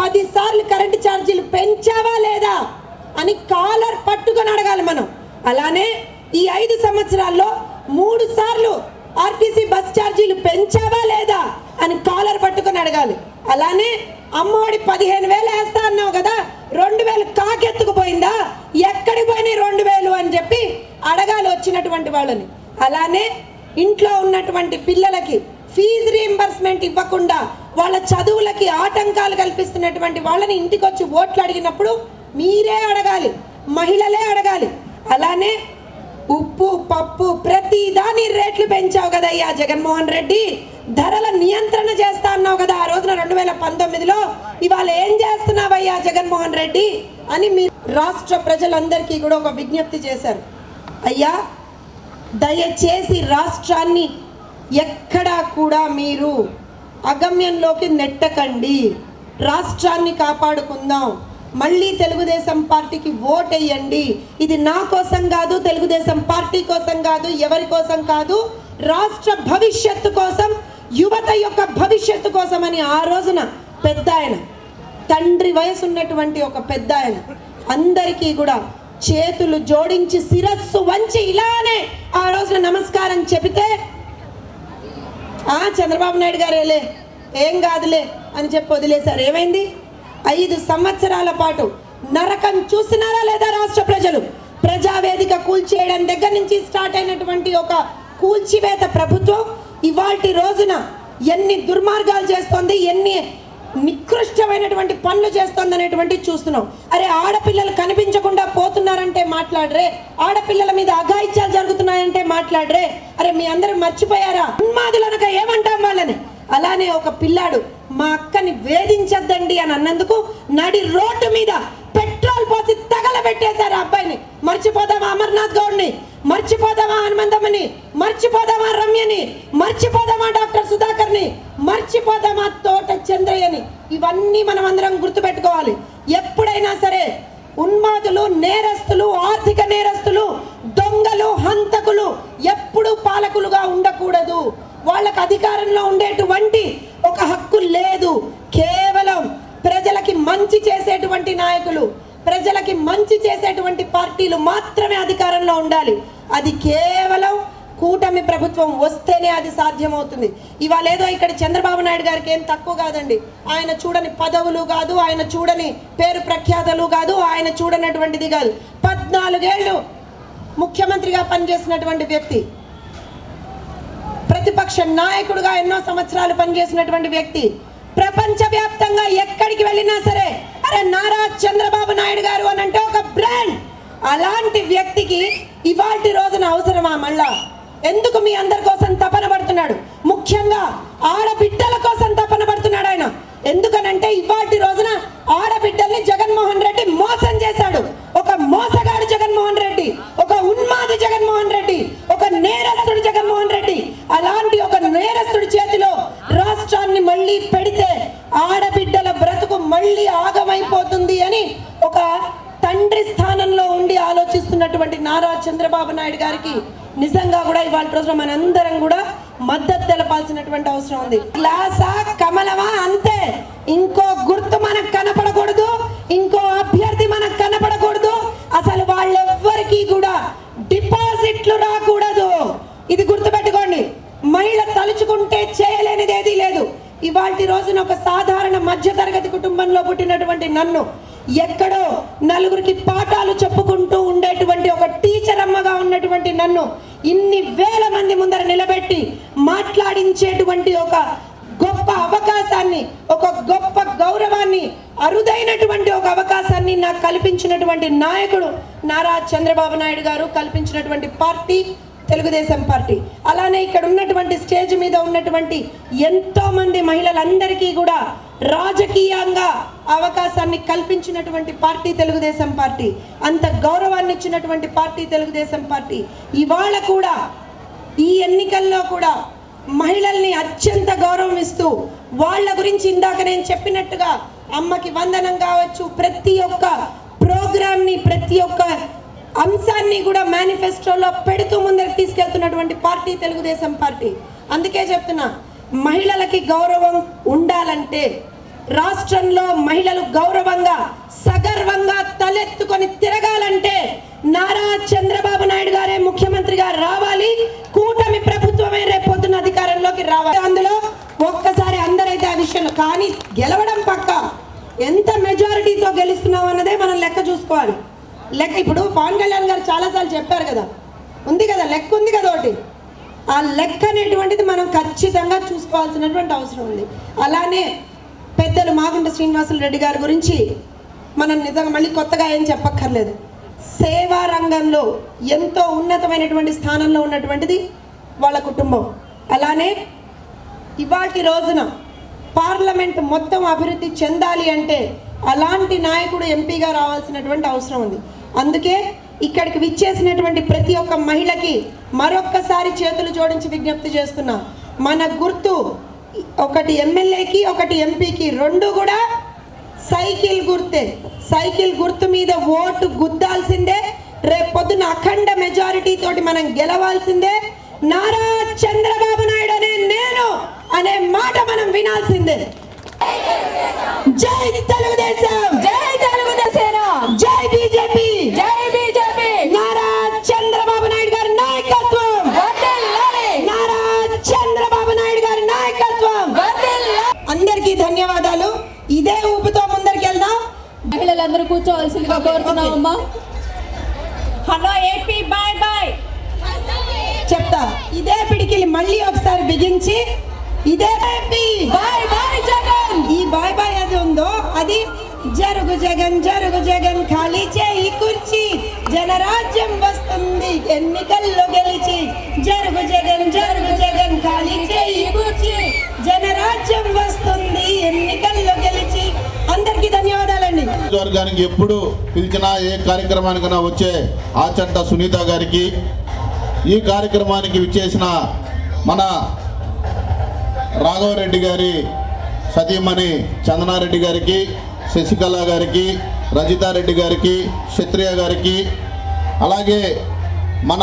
10 సార్లు కరెంటు ఛార్జీలు పెంచావా లేదా అని కాలర్ పట్టుకొని అడగాలి మనం. అలానే ఈ 5 సంవత్సరాల్లో 3 సార్లు ఆర్టీసీ బస్ ఛార్జీలు పెంచావా లేదా అని కాలర్ పట్టుకొని అడగాలి. అలానే అమ్మఒడి 15,000 వేస్తా అన్నావు కదా, 2,000 కాకెత్తుకుపోయిందా, ఎక్కడికి పోయినాయి 2,000 అని చెప్పి అడగాలి వచ్చినటువంటి వాళ్ళని. అలానే ఇంట్లో ఉన్నటువంటి పిల్లలకి ఫీజు రీయింబర్స్మెంట్ ఇవ్వకుండా వాళ్ళ చదువులకి ఆటంకాలు కల్పిస్తున్నటువంటి వాళ్ళని ఇంటికి వచ్చి ఓట్లు అడిగినప్పుడు మీరే అడగాలి, మహిళలే అడగాలి. అలానే ఉప్పు పప్పు ప్రతి దాని రేట్లు పెంచావు కదయ్యా జగన్మోహన్ రెడ్డి, ధరల నియంత్రణ చేస్తా అన్నావు కదా ఆ రోజున 2019లో, ఇవాళ ఏం చేస్తున్నావయ్యా జగన్మోహన్ రెడ్డి అని మీ రాష్ట్ర ప్రజలందరికీ కూడా ఒక విజ్ఞప్తి చేశారు. అయ్యా దయచేసి రాష్ట్రాన్ని ఎక్కడా కూడా మీరు అగమ్యంలోకి నెట్టకండి, రాష్ట్రాన్ని కాపాడుకుందాం, మళ్ళీ తెలుగుదేశం పార్టీకి ఓటేయండి. ఇది నా కోసం కాదు, తెలుగుదేశం పార్టీ కోసం కాదు, ఎవరి కోసం కాదు, రాష్ట్ర భవిష్యత్తు కోసం, యువత యొక్క భవిష్యత్తు కోసం అని ఆ రోజున పెద్ద ఆయన, తండ్రి వయసు ఉన్నటువంటి ఒక పెద్ద ఆయన అందరికీ కూడా చేతులు జోడించి శిరస్సు వంచి ఇలానే ఆ రోజున నమస్కారం చెబితే, చంద్రబాబు నాయుడు గారేలే ఏం కాదులే అని చెప్పి వదిలేశారు. ఏమైంది? 5 సంవత్సరాల పాటు నరకం చూసినారా లేదా రాష్ట్ర ప్రజలు? ప్రజావేదిక కూల్చేయడం దగ్గర నుంచి స్టార్ట్ అయినటువంటి ఒక కూల్చివేత ప్రభుత్వం ఇవాల్టి రోజున ఎన్ని దుర్మార్గాలు చేస్తోంది, ఎన్ని నికృష్టమైనటువంటి పనులు చేస్తుంది అనేటువంటి చూస్తున్నాం. అరే ఆడపిల్లలు కనిపించకుండా పోతున్నారంటే మాట్లాడరే, ఆడపిల్లల మీద అఘాయిత్యాలు జరుగుతున్నాయంటే మాట్లాడరే. అరే మీ అందరూ మర్చిపోయారా? ఉన్మాదులనక ఏమంటాం వాళ్ళని? అలానే ఒక పిల్లాడు మా అక్కని వేధించద్దండి అని అన్నందుకు నడి రోడ్డు మీద పెట్రోల్ పోసి తగలబెట్టేశారు ఆ అబ్బాయిని. మర్చిపోదామా అమర్నాథ్ గౌడ్ని? మర్చిపోదామా హనుమంతమ్మని? మర్చిపోదామా రమ్యని? మర్చిపోదామా డాక్టర్ సుధాకర్ని? మర్చిపోదామా తోట చంద్రయ్యని? ఇవన్నీ మనం అందరం గుర్తుపెట్టుకోవాలి. ఎప్పుడైనా సరే ఉన్మాదులు, నేరస్తులు, ఆర్థిక నేరస్తులు, దొంగలు, హంతకులు ఎప్పుడూ పాలకులుగా ఉండకూడదు. వాళ్ళకు అధికారంలో ఉండేటువంటి ఒక హక్కు లేదు. కేవలం ప్రజలకి మంచి చేసేటువంటి నాయకులు, ప్రజలకి మంచి చేసేటువంటి పార్టీలు మాత్రమే అధికారంలో ఉండాలి. అది కేవలం కూటమి ప్రభుత్వం వస్తేనే అది సాధ్యమవుతుంది. ఇవాళ ఏదో ఇక్కడ చంద్రబాబు నాయుడు గారికి ఏం తక్కువ కాదండి. ఆయన చూడని పదవులు కాదు, ఆయన చూడని పేరు ప్రఖ్యాతలు కాదు, ఆయన చూడనటువంటిది కాదు. 14 ఏళ్ళు ముఖ్యమంత్రిగా పనిచేసినటువంటి వ్యక్తి, ప్రతిపక్ష నాయకుడుగా ఎన్నో సంవత్సరాలు పనిచేసినటువంటి వ్యక్తి, ప్రపంచవ్యాప్తంగా ఎక్కడికి వెళ్ళినా సరే అరే నారా చంద్రబాబు నాయుడు గారు అని అంటే ఒక బ్రాండ్. అలాంటి వ్యక్తికి ఇవాల్టి రోజున అవసరమా? మళ్ళా ఎందుకు మీ అందరి కోసం తపన పడుతున్నాడు? ముఖ్యంగా ఆడబిడ్డల కోసం తపన పడుతున్నాడు ఆయన. ఎందుకనంటే ఇవాల్టి రోజున ఆడబిడ్డల్ని జగన్మోహన్ రెడ్డి మోసం చేశాడు. ఒక మోసగాడు జగన్మోహన్ రెడ్డి, ఒక ఉన్మాది జగన్మోహన్ రెడ్డి, ఒక నేరస్తుడు జగన్మోహన్ రెడ్డి. అలాంటి ఒక నేరస్తుడి చేతిలో రాష్ట్రాన్ని మళ్ళీ పెడితే ఆడబిడ్డల బ్రతుకు మళ్ళీ ఆగమైపోతుంది అని ఒక తండ్రి స్థానంలో ఉండి ఆలోచిస్తున్నటువంటి నారా చంద్రబాబు నాయుడు గారికి నిజంగా కూడా ఇవాళ రోజున మనందరం కూడా మద్దతు తెలపాల్సినటువంటి అవసరం ఉంది. గ్లాసా కమలమా అంతే, ఇంకో గుర్తు మనకు కనపడకూడదు, ఇంకో అభ్యర్థి మనకు కనపడకూడదు, అసలు వాళ్ళెవ్వరికీ కూడా డిపాజిట్లు రాకూడదు. ఇది గుర్తుపెట్టుకోండి. మహిళ తలుచుకుంటే చేయలేనిది ఏదీ లేదు. ఇవాల్టి రోజున ఒక సాధారణ మధ్యతరగతి కుటుంబంలో పుట్టినటువంటి నన్ను ఎక్కడో నలుగురికి పాఠాలు చెప్పుకుంటూ ఉండేటువంటి ఒక టీచర్ అమ్మగా ఉన్నటువంటి నన్ను ఇన్ని వేల మంది ముందర నిలబెట్టి మాట్లాడించేటువంటి ఒక గొప్ప అవకాశాన్ని, ఒక గొప్ప గౌరవాన్ని, అరుదైనటువంటి ఒక అవకాశాన్ని నాకు కల్పించినటువంటి నాయకుడు నారా చంద్రబాబు నాయుడు గారు, కల్పించినటువంటి పార్టీ తెలుగుదేశం పార్టీ. అలానే ఇక్కడ ఉన్నటువంటి స్టేజ్ మీద ఉన్నటువంటి ఎంతో మంది మహిళలందరికీ కూడా రాజకీయంగా అవకాశాన్ని కల్పించినటువంటి పార్టీ తెలుగుదేశం పార్టీ. అంత గౌరవాన్ని ఇచ్చినటువంటి పార్టీ తెలుగుదేశం పార్టీ. ఇవాళ కూడా ఈ ఎన్నికల్లో కూడా మహిళల్ని అత్యంత గౌరవం ఇస్తూ వాళ్ళ గురించి ఇందాక నేను చెప్పినట్టుగా అమ్మకి వందనం కావచ్చు, ప్రతి ఒక్క ప్రోగ్రామ్ని, ప్రతి ఒక్క అంశాన్ని కూడా మేనిఫెస్టోలో పెడుతూ ముందరికి తీసుకెళ్తున్నటువంటి పార్టీ తెలుగుదేశం పార్టీ. అందుకే చెప్తున్నా, మహిళలకి గౌరవం ఉండాలంటే, రాష్ట్రంలో మహిళలు గౌరవంగా సగర్వంగా తలెత్తుకొని తిరగాలంటే నారా చంద్రబాబు నాయుడు గారే ముఖ్యమంత్రిగా రావాలి. కూటమి ప్రభుత్వమే రేపొద్దున అధికారంలోకి రావాలి. అందులో ఒక్కసారి అందరైతే ఆ విషయంలో కానీ గెలవడం పక్క, ఎంత మెజారిటీతో గెలుస్తున్నాం అన్నదే మనం లెక్క చూసుకోవాలి. లెక్క ఇప్పుడు పవన్ కళ్యాణ్ గారు చాలాసార్లు చెప్పారు కదా, ఉంది కదా లెక్క, ఉంది కదా ఒకటి. ఆ లెక్క అనేటువంటిది మనం ఖచ్చితంగా చూసుకోవాల్సినటువంటి అవసరం ఉంది. అలానే పెద్దలు మాగుంట శ్రీనివాసులు రెడ్డి గారి గురించి మనం నిజంగా మళ్ళీ కొత్తగా ఏం చెప్పక్కర్లేదు. సేవా రంగంలో ఎంతో ఉన్నతమైనటువంటి స్థానంలో ఉన్నటువంటిది వాళ్ళ కుటుంబం. అలానే ఇవాటి రోజున పార్లమెంట్ మొత్తం అభివృద్ధి చెందాలి అంటే అలాంటి నాయకుడు ఎంపీగా రావాల్సినటువంటి అవసరం ఉంది. అందుకే ఇక్కడికి విచ్చేసినటువంటి ప్రతి ఒక్క మహిళకి మరొక్కసారి చేతులు జోడించి విజ్ఞప్తి చేస్తున్నా, మన గుర్తు ఒకటి ఎమ్మెల్యేకి, ఒకటి ఎంపీకి, రెండు కూడా సైకిల్ గుర్తే. సైకిల్ గుర్తు మీద ఓటు గుద్దాల్సిందే. రేపొద్దున అఖండ మెజారిటీ తోటి మనం గెలవాల్సిందే. నారా చంద్రబాబు నాయుడు అనే నేను అనే మాట మనం వినాల్సిందే. జై తెలుగుదేశం,
జై తెలుగుదేశం,
జై బీజేపీ,
జై బీజేపీ.
నారా చంద్రబాబు నాయుడు గారి నాయకత్వం
వర్ధిల్లాలి,
నారా చంద్రబాబు నాయుడు గారి నాయకత్వం.
వర్ధిల్లాలి.
అందరికీ ధన్యవాదాలు. ఇదే ఊపుతో ముందరికి వెళ్దాం.
మహిళలందరూ కూర్చోవలసిందిగా కోరుతున్నామమ్మా. హలో ఏపీ, బాయ్ బాయ్
చెప్తా. ఇదే పిడికిలి మళ్ళీ ఒకసారి బిగించి ఇదే ఏపీ,
బాయ్ బాయ్ జగన్.
ఈ బాయ్ బాయ్ అది ఉందో అది జరుగు జగన్, జరుగు జగన్, ఖాళీ చేయి కుర్చీ, జనరాజ్యం వస్తుంది ఎన్నికల్లో గెలిచి. జరుగు జగన్, జరుగు జగన్, ఖాళీ చేయి కుర్చీ, జనరాజ్యం వస్తుంది ఎన్నికల్లో గెలిచి. అందరికీ ధన్యవాదాలండి.
వర్గానికి ఎప్పుడు పిలిచినా ఏ కార్యక్రమానికైనా వచ్చే ఆచంట సునీత గారికి, ఈ కార్యక్రమానికి విచ్చేసిన మన రాఘవరెడ్డి గారి సతీమణి చందనారెడ్డి గారికి, శశికళ గారికి, రజితారెడ్డి గారికి, క్షత్రియ గారికి, అలాగే మన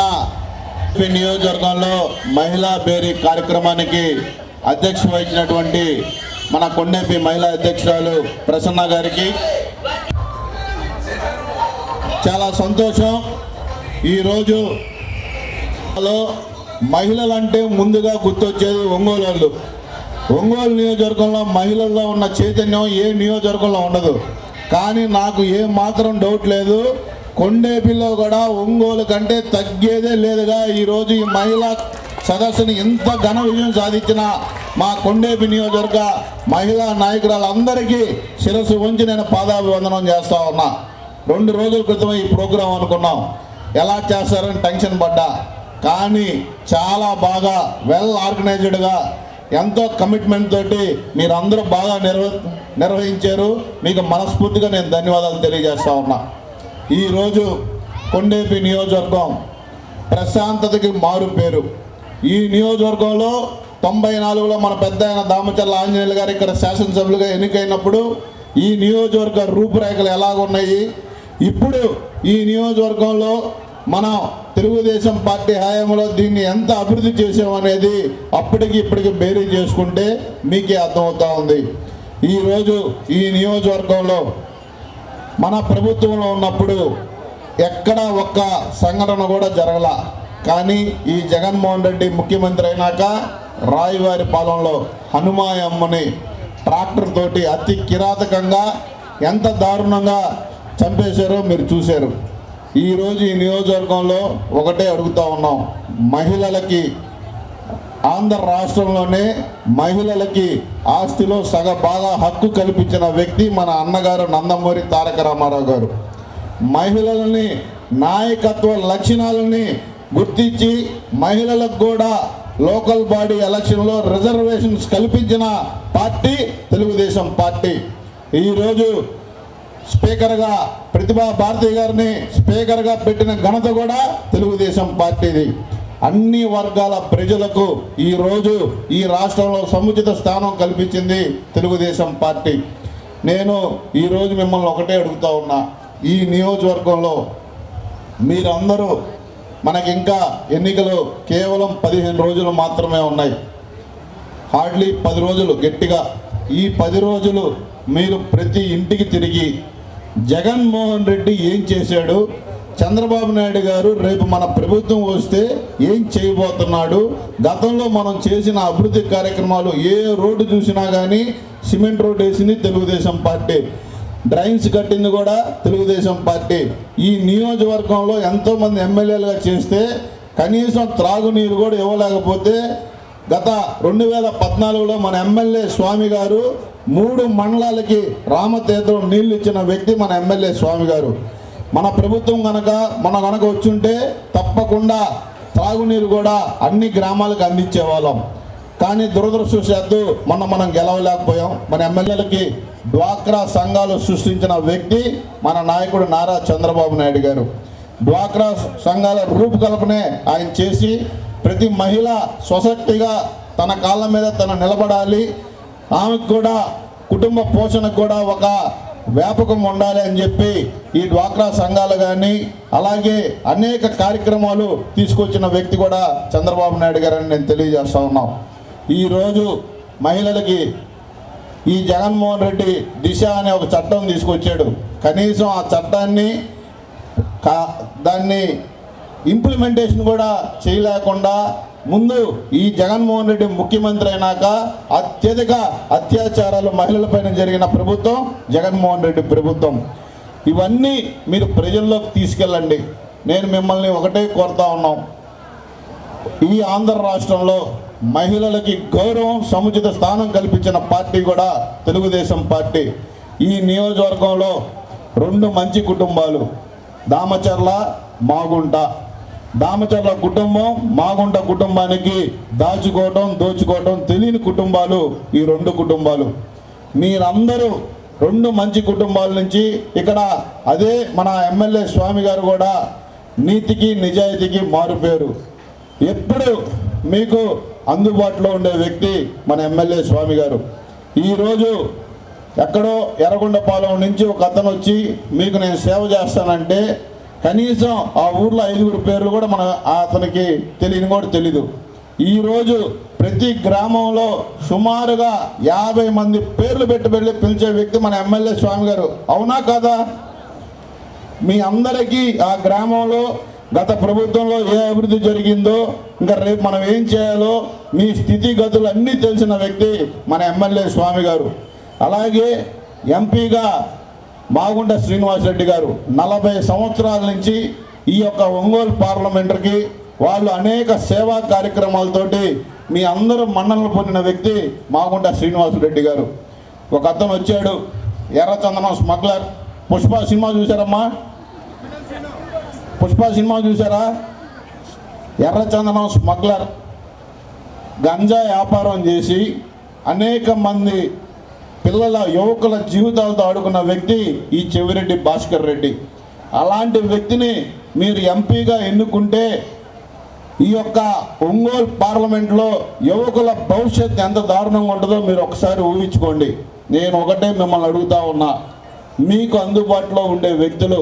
నియోజకవర్గంలో మహిళా బేరీ కార్యక్రమానికి అధ్యక్ష వహించినటువంటి మన కొండేపి మహిళా అధ్యక్షురాలు ప్రసన్న గారికి, చాలా సంతోషం. ఈరోజు మహిళలంటే ముందుగా గుర్తొచ్చేది ఒంగోలు వాళ్ళు. ఒంగోలు నియోజకవర్గంలో మహిళల్లో ఉన్న చైతన్యం ఏ నియోజకవర్గంలో ఉండదు. కానీ నాకు ఏ మాత్రం డౌట్ లేదు, కొండేపిలో కూడా ఒంగోలు కంటే తగ్గేదే లేదుగా. ఈరోజు ఈ మహిళా సదస్సుని ఇంత ఘన విజయం సాధించిన మా కొండేపి నియోజకవర్గ మహిళా నాయకురాలందరికీ శిరస్సు ఉంచి నేను పాదాభివందనం చేస్తా ఉన్నా. 2 రోజుల క్రితం ఈ ప్రోగ్రాం అనుకున్నాం, ఎలా చేస్తారని టెన్షన్ పడ్డా. కానీ చాలా బాగా వెల్ ఆర్గనైజ్డ్గా ఎంతో కమిట్మెంట్ తోటి మీరందరూ బాగా నిర్వహించారు. మీకు మనస్ఫూర్తిగా నేను ధన్యవాదాలు తెలియజేస్తా ఉన్నా. ఈరోజు కొండేపి నియోజకవర్గం ప్రశాంతతకి మారు పేరు. ఈ నియోజకవర్గంలో 94లో మన పెద్ద ఆయన దామచర్ల ఆంజనేయులు గారు ఇక్కడ శాసనసభ్యులుగా ఎన్నికైనప్పుడు ఈ నియోజకవర్గ రూపురేఖలు ఎలాగున్నాయి, ఇప్పుడు ఈ నియోజకవర్గంలో మనం తెలుగుదేశం పార్టీ హయాంలో దీన్ని ఎంత అభివృద్ధి చేసామనేది అప్పటికి ఇప్పటికి బేరీ చేసుకుంటే మీకే అర్థమవుతా ఉంది. ఈరోజు ఈ నియోజకవర్గంలో మన ప్రభుత్వంలో ఉన్నప్పుడు ఎక్కడ ఒక్క సంఘటన కూడా జరగల. కానీ ఈ జగన్మోహన్ రెడ్డి ముఖ్యమంత్రి అయినాక రాయవారి పాలనలో హనుమాయమ్మని ట్రాక్టర్ తోటి అతి కిరాతకంగా ఎంత దారుణంగా చంపేశారో మీరు చూశారు. ఈరోజు ఈ నియోజకవర్గంలో ఒకటే అడుగుతా ఉన్నాం, మహిళలకి ఆంధ్ర రాష్ట్రంలోనే మహిళలకి ఆస్తిలో బాగా హక్కు కల్పించిన వ్యక్తి మన అన్నగారు నందమూరి తారక రామారావు గారు. మహిళలని నాయకత్వ లక్షణాలని గుర్తించి మహిళలకు కూడా లోకల్ బాడీ ఎలక్షన్లో రిజర్వేషన్స్ కల్పించిన పార్టీ తెలుగుదేశం పార్టీ. ఈరోజు స్పీకర్గా ప్రతిభా భారతి గారిని స్పీకర్గా పెట్టిన ఘనత కూడా తెలుగుదేశం పార్టీది. అన్ని వర్గాల ప్రజలకు ఈరోజు ఈ రాష్ట్రంలో సముచిత స్థానం కల్పించింది తెలుగుదేశం పార్టీ. నేను ఈరోజు మిమ్మల్ని ఒకటే అడుగుతా ఉన్నా, ఈ నియోజకవర్గంలో మీరందరూ మనకి ఇంకా ఎన్నికలు కేవలం 15 రోజులు మాత్రమే ఉన్నాయి. హార్డ్లీ 10 రోజులు గట్టిగా. ఈ 10 రోజులు మీరు ప్రతి ఇంటికి తిరిగి జగన్మోహన్ రెడ్డి ఏం చేశాడు, చంద్రబాబు నాయుడు గారు రేపు మన ప్రభుత్వం వస్తే ఏం చేయబోతున్నాడు, గతంలో మనం చేసిన అభివృద్ధి కార్యక్రమాలు ఏ రోడ్డు చూసినా కానీ సిమెంట్ రోడ్డు వేసింది తెలుగుదేశం పార్టీ, డ్రైన్స్ కట్టింది కూడా తెలుగుదేశం పార్టీ. ఈ నియోజకవర్గంలో ఎంతోమంది ఎమ్మెల్యేలుగా చేస్తే కనీసం త్రాగునీరు కూడా ఇవ్వలేకపోతే గత 2014లో మన ఎమ్మెల్యే స్వామి గారు 3 మండలాలకి రామతీర్థం నీళ్ళు ఇచ్చిన వ్యక్తి మన ఎమ్మెల్యే స్వామి గారు. మన ప్రభుత్వం కనుక వచ్చుంటే తప్పకుండా త్రాగునీరు కూడా అన్ని గ్రామాలకు అందించేవాళ్ళం. కానీ దురదృష్టవశాత్తు మనం గెలవలేకపోయాం. మన ఎమ్మెల్యేలకి డ్వాక్రా సంఘాలు సృష్టించిన వ్యక్తి మన నాయకుడు నారా చంద్రబాబు నాయుడు గారు. డ్వాక్రా సంఘాల రూపకల్పనే ఆయన చేసి ప్రతి మహిళ స్వశక్తిగా తన కాళ్ళ మీద తను నిలబడాలి, ఆమెకు కూడా కుటుంబ పోషణకు కూడా ఒక వ్యాపకం ఉండాలి అని చెప్పి ఈ డ్వాక్రా సంఘాలు కానీ అలాగే అనేక కార్యక్రమాలు తీసుకొచ్చిన వ్యక్తి కూడా చంద్రబాబు నాయుడు గారు అని నేను తెలియజేస్తా ఉన్నాం. ఈరోజు మహిళలకి ఈ జగన్మోహన్ రెడ్డి దిశ అనే ఒక చట్టం తీసుకొచ్చాడు. కనీసం ఆ చట్టాన్ని దాన్ని ఇంప్లిమెంటేషన్ కూడా చేయలేకుండా ముందు ఈ జగన్మోహన్ రెడ్డి ముఖ్యమంత్రి అయినాక అత్యధిక అత్యాచారాలు మహిళలపైన జరిగిన ప్రభుత్వం జగన్మోహన్ రెడ్డి ప్రభుత్వం. ఇవన్నీ మీరు ప్రజల్లోకి తీసుకెళ్ళండి. నేను మిమ్మల్ని ఒకటే కోరుతా ఉన్నాం, ఈ ఆంధ్ర రాష్ట్రంలో మహిళలకి గౌరవం సముచిత స్థానం కల్పించిన పార్టీ కూడా తెలుగుదేశం పార్టీ. ఈ నియోజకవర్గంలో 2 మంచి కుటుంబాలు, దామచర్ల మాగుంట. దామచర్ల కుటుంబం మాగుంట కుటుంబానికి దోచుకోవటం తెలియని కుటుంబాలు ఈ 2 కుటుంబాలు. మీరందరూ 2 మంచి కుటుంబాల నుంచి ఇక్కడ అదే మన ఎమ్మెల్యే స్వామి గారు కూడా నీతికి నిజాయితీకి మారుపేరు. ఎప్పుడు మీకు అందుబాటులో ఉండే వ్యక్తి మన ఎమ్మెల్యే స్వామి గారు. ఈరోజు ఎక్కడో ఎర్రగొండపాలెం నుంచి ఒక అతను వచ్చి మీకు నేను సేవ చేస్తానంటే కనీసం ఆ ఊర్లో 5 పేర్లు కూడా అతనికి తెలియని కూడా తెలీదు. ఈరోజు ప్రతి గ్రామంలో సుమారుగా 50 మంది పేర్లు పెట్టి పిలిచే వ్యక్తి మన ఎమ్మెల్యే స్వామి గారు. అవునా కాదా? మీ అందరికీ ఆ గ్రామంలో గత ప్రభుత్వంలో ఏ అభివృద్ధి జరిగిందో, ఇంకా రేపు మనం ఏం చేయాలో మీ స్థితిగతులు అన్నీ తెలిసిన వ్యక్తి మన ఎమ్మెల్యే స్వామి గారు. అలాగే ఎంపీగా మాగుంట శ్రీనివాసరెడ్డి గారు 40 సంవత్సరాల నుంచి ఈ యొక్క ఒంగోలు పార్లమెంటరీకి వాళ్ళు అనేక సేవా కార్యక్రమాలతోటి మీ అందరూ మన్ననలు పొందిన వ్యక్తి మాగుంట శ్రీనివాసరెడ్డి గారు. ఒక అతను వచ్చాడు, ఎర్రచందనం స్మగ్లర్. పుష్ప సినిమా చూసారమ్మా? పుష్ప సినిమా చూసారా? ఎర్రచందనం స్మగ్లర్ గంజా వ్యాపారం చేసి అనేక మంది పిల్లల యువకుల జీవితాలతో ఆడుకున్న వ్యక్తి ఈ చెవిరెడ్డి భాస్కర్ రెడ్డి. అలాంటి వ్యక్తిని మీరు ఎంపీగా ఎన్నుకుంటే ఈ యొక్క ఒంగోలు పార్లమెంట్లో యువకుల భవిష్యత్తు ఎంత దారుణంగా ఉంటుందో మీరు ఒకసారి ఊహించుకోండి. నేను ఒకటే మిమ్మల్ని అడుగుతా ఉన్నా, మీకు అందుబాటులో ఉండే వ్యక్తులు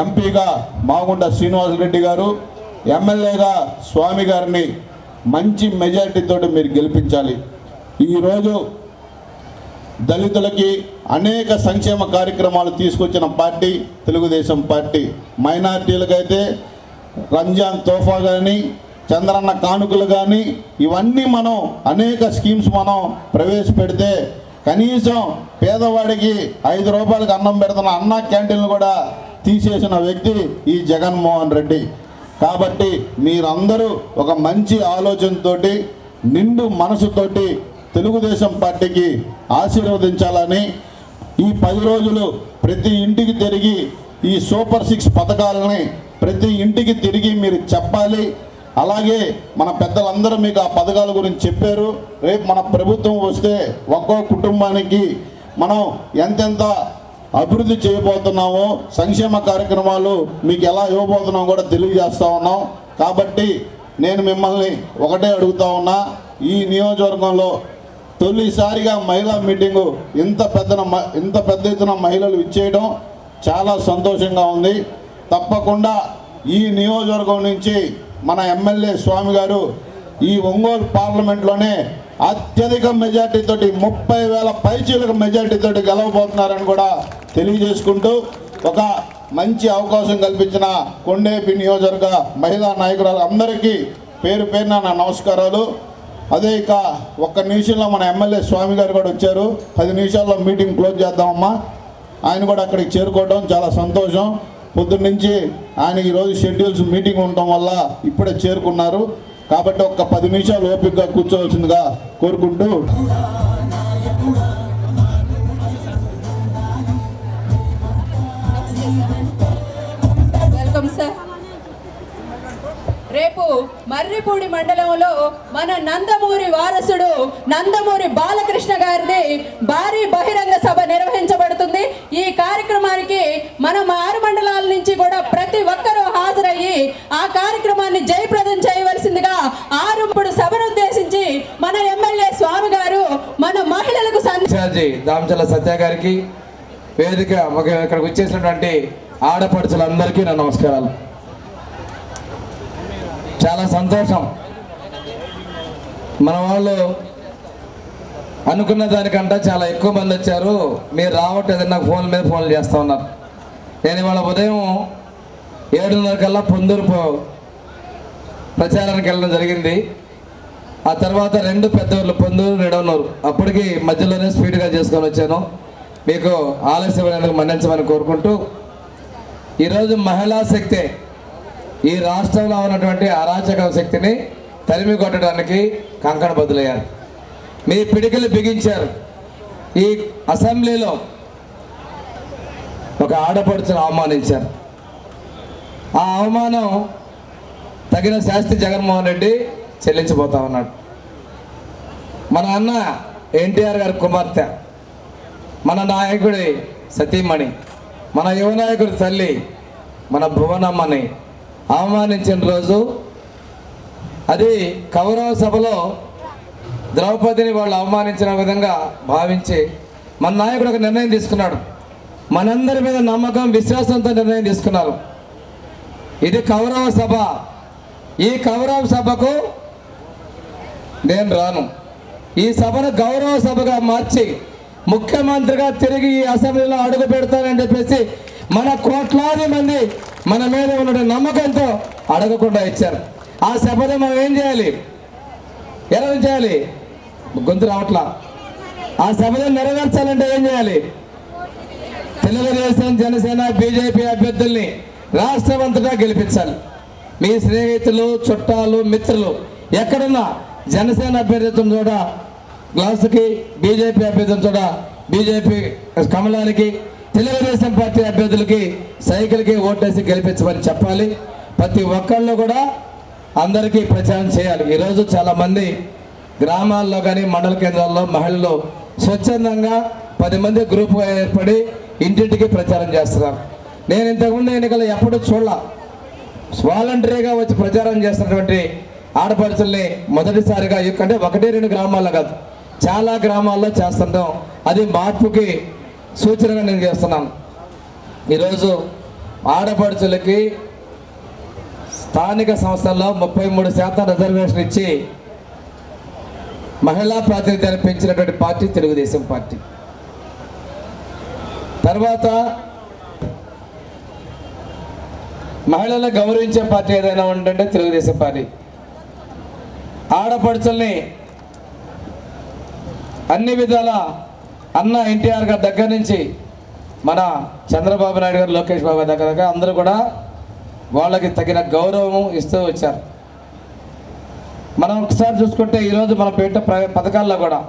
ఎంపీగా మాగుంట శ్రీనివాసరెడ్డి గారు, ఎమ్మెల్యేగా స్వామి గారిని మంచి మెజారిటీతో మీరు గెలిపించాలి. ఈరోజు దళితులకి అనేక సంక్షేమ కార్యక్రమాలు తీసుకొచ్చిన పార్టీ తెలుగుదేశం పార్టీ. మైనార్టీలకైతే రంజాన్ తోఫా కానీ, చంద్రన్న కానుకలు కానీ, ఇవన్నీ మనం అనేక స్కీమ్స్ మనం ప్రవేశపెడితే కనీసం పేదవాడికి 5 రూపాయలకు అన్నం పెడుతున్న అన్నా క్యాంటీన్లు కూడా తీసేసిన వ్యక్తి ఈ జగన్మోహన్ రెడ్డి. కాబట్టి మీరందరూ ఒక మంచి ఆలోచనతోటి, నిండు మనసుతోటి తెలుగుదేశం పార్టీకి ఆశీర్వదించాలని, ఈ 10 రోజులు ప్రతి ఇంటికి తిరిగి ఈ సూపర్ 6 పథకాలని ప్రతి ఇంటికి తిరిగి మీరు చెప్పాలి. అలాగే మన పెద్దలందరూ మీకు ఆ పథకాల గురించి చెప్పారు. రేపు మన ప్రభుత్వం వస్తే ఒక్కో కుటుంబానికి మనం ఎంతెంత అభివృద్ధి చేయబోతున్నామో, సంక్షేమ కార్యక్రమాలు మీకు ఎలా ఇవ్వబోతున్నామో కూడా తెలియజేస్తూ ఉన్నాం. కాబట్టి నేను మిమ్మల్ని ఒకటే అడుగుతా ఉన్నా, ఈ నియోజకవర్గంలో తొలిసారిగా మహిళా మీటింగు ఇంత పెద్ద ఎత్తున మహిళలు ఇచ్చేయడం చాలా సంతోషంగా ఉంది. తప్పకుండా ఈ నియోజకవర్గం నుంచి మన ఎమ్మెల్యే స్వామి గారు ఈ ఒంగోలు పార్లమెంట్లోనే అత్యధిక మెజార్టీతోటి 30,000 పైచీలకు మెజార్టీతోటి గెలవబోతున్నారని కూడా తెలియజేసుకుంటూ, ఒక మంచి అవకాశం కల్పించిన కొండేపి నియోజకవర్గ మహిళా నాయకురాలు అందరికీ పేరు పేరున నా నమస్కారాలు. అదే ఇక ఒక్క నిమిషంలో మన ఎమ్మెల్యే స్వామి గారు కూడా వచ్చారు. 10 నిమిషాల్లో మీటింగ్ క్లోజ్ చేద్దామమ్మా. ఆయన కూడా అక్కడికి చేరుకోవడం చాలా సంతోషం. పొద్దున్న నుంచి ఆయన ఈరోజు షెడ్యూల్స్ మీటింగ్ ఉండటం వల్ల ఇప్పుడే చేరుకున్నారు. కాబట్టి ఒక్క 10 నిమిషాలు ఓపికగా కూర్చోవలసిందిగా కోరుకుంటూ,
వెల్కమ్ సార్. రేపు మర్రిపూడి మండలంలో మన నందమూరి వారసుడు నందమూరి బాలకృష్ణ గారిది భారీ బహిరంగ సభ నిర్వహించబడుతుంది. ఈ కార్యక్రమానికి మనం 6 మండలాల నుంచి కూడా ప్రతి ఒక్కరూ హాజరయ్యి ఆ కార్యక్రమాన్ని జయప్రదం చేయవలసిందిగా 6 సభను ఉద్దేశించి మన ఎమ్మెల్యే స్వామి గారు మన మహిళలకు
దామచల సత్య గారికి, వేదిక ఇక్కడికి వచ్చేసినటువంటి ఆడపడుచులందరికీ నా నమస్కారాలు. చాలా సంతోషం, మన వాళ్ళు అనుకున్న దానికంటే చాలా ఎక్కువ మంది వచ్చారు. మీరు రావట్లేదు, నాకు ఫోన్ మీద ఫోన్లు చేస్తూ ఉన్నారు. నేను ఇవాళ ఉదయం 7:30 కల్లా పొందూరు ప్రచారానికి వెళ్ళడం జరిగింది. ఆ తర్వాత 2 పెద్ద ఊర్లు, పొందూరు, నిడవనూరు, అప్పటికి మధ్యలోనే స్పీడ్గా చేసుకొని వచ్చాను. మీకు ఆలస్యమైనందుకు మన్నించమని కోరుకుంటూ, ఈరోజు మహిళా శక్తి ఈ రాష్ట్రంలో ఉన్నటువంటి అరాచక శక్తిని తరిమి కొట్టడానికి కంకణ బదులయ్యారు. మీ పిడికిలు బిగించారు. ఈ అసెంబ్లీలో ఒక ఆడపడుచును అవమానించారు. ఆ అవమానం తగిన శాస్తి జగన్మోహన్ రెడ్డి చెల్లించబోతా ఉన్నాడు. మన అన్న ఎన్టీఆర్ గారి కుమార్తె, మన నాయకుడి సతీమణి, మన యువ నాయకుడి తల్లి మన భువనమ్మని అవమానించిన రోజు, అది కౌరవ సభలో ద్రౌపదిని వాళ్ళు అవమానించిన విధంగా భావించి మన నాయకుడు ఒక నిర్ణయం తీసుకున్నాడు. మనందరి మీద నమ్మకం, విశ్వాసంతో నిర్ణయం తీసుకున్నారు. ఇది కౌరవ సభ. ఈ కౌరవ సభకు నేను రాను. ఈ సభను గౌరవ సభగా మార్చి ముఖ్యమంత్రిగా తిరిగి ఈ అసెంబ్లీలో అడుగు పెడతానని చెప్పేసి మన కోట్లాది మంది మన మీద ఉన్న నమ్మకంతో అడగకుండా ఇచ్చారు. ఆ శపథం మనం ఏం చేయాలి? ఎలా చేయాలి? గొంతు రావట్లా. ఆ శపథం నెరవేర్చాలంటే ఏం చేయాలి? తెలుగుదేశం, జనసేన, బీజేపీ అభ్యర్థుల్ని రాష్ట్రమంతటా గెలిపించాలి. మీ స్నేహితులు, చుట్టాలు, మిత్రులు ఎక్కడున్నా జనసేన అభ్యర్థిత్వం చూడ గ్లాసుకి, బీజేపీ అభ్యర్థిత్వం చూడ బీజేపీ కమలానికి, తెలుగుదేశం పార్టీ అభ్యర్థులకి సైకిల్కి ఓటేసి గెలిపించమని చెప్పాలి. ప్రతి ఒక్కళ్ళు కూడా అందరికీ ప్రచారం చేయాలి. ఈరోజు చాలామంది గ్రామాల్లో కానీ మండల కేంద్రాల్లో మహిళలు స్వచ్ఛందంగా 10 మంది గ్రూప్గా ఏర్పడి ఇంటింటికి ప్రచారం చేస్తున్నారు. నేను ఇంతకుముందు ఎన్నికలు ఎప్పుడూ చూడాల. వాలంటరీగా వచ్చి ప్రచారం చేస్తున్నటువంటి ఆడపడుచుల్ని మొదటిసారిగా అంటే 1-2 గ్రామాల్లో కాదు, చాలా గ్రామాల్లో చేస్తుంటాం. అది మార్పుకి సూచనగా నేను చేస్తున్నాను. ఈరోజు ఆడపడుచులకి స్థానిక సంస్థల్లో 33% రిజర్వేషన్ ఇచ్చి మహిళా ప్రాతినిధ్యాన్ని పెంచినటువంటి పార్టీ తెలుగుదేశం పార్టీ. తర్వాత మహిళలను గౌరవించే పార్టీ ఏదైనా ఉందంటే తెలుగుదేశం పార్టీ. ఆడపడుచుల్ని అన్ని విధాల అన్న ఎన్టీఆర్ గారి దగ్గర నుంచి మన చంద్రబాబు నాయుడు గారు, లోకేష్ బాబు దగ్గర అందరూ కూడా వాళ్ళకి తగిన గౌరవం ఇస్తూ వచ్చారు. మనం ఒకసారి చూసుకుంటే ఈరోజు మనం పెట్టే పథకాల్లో కూడా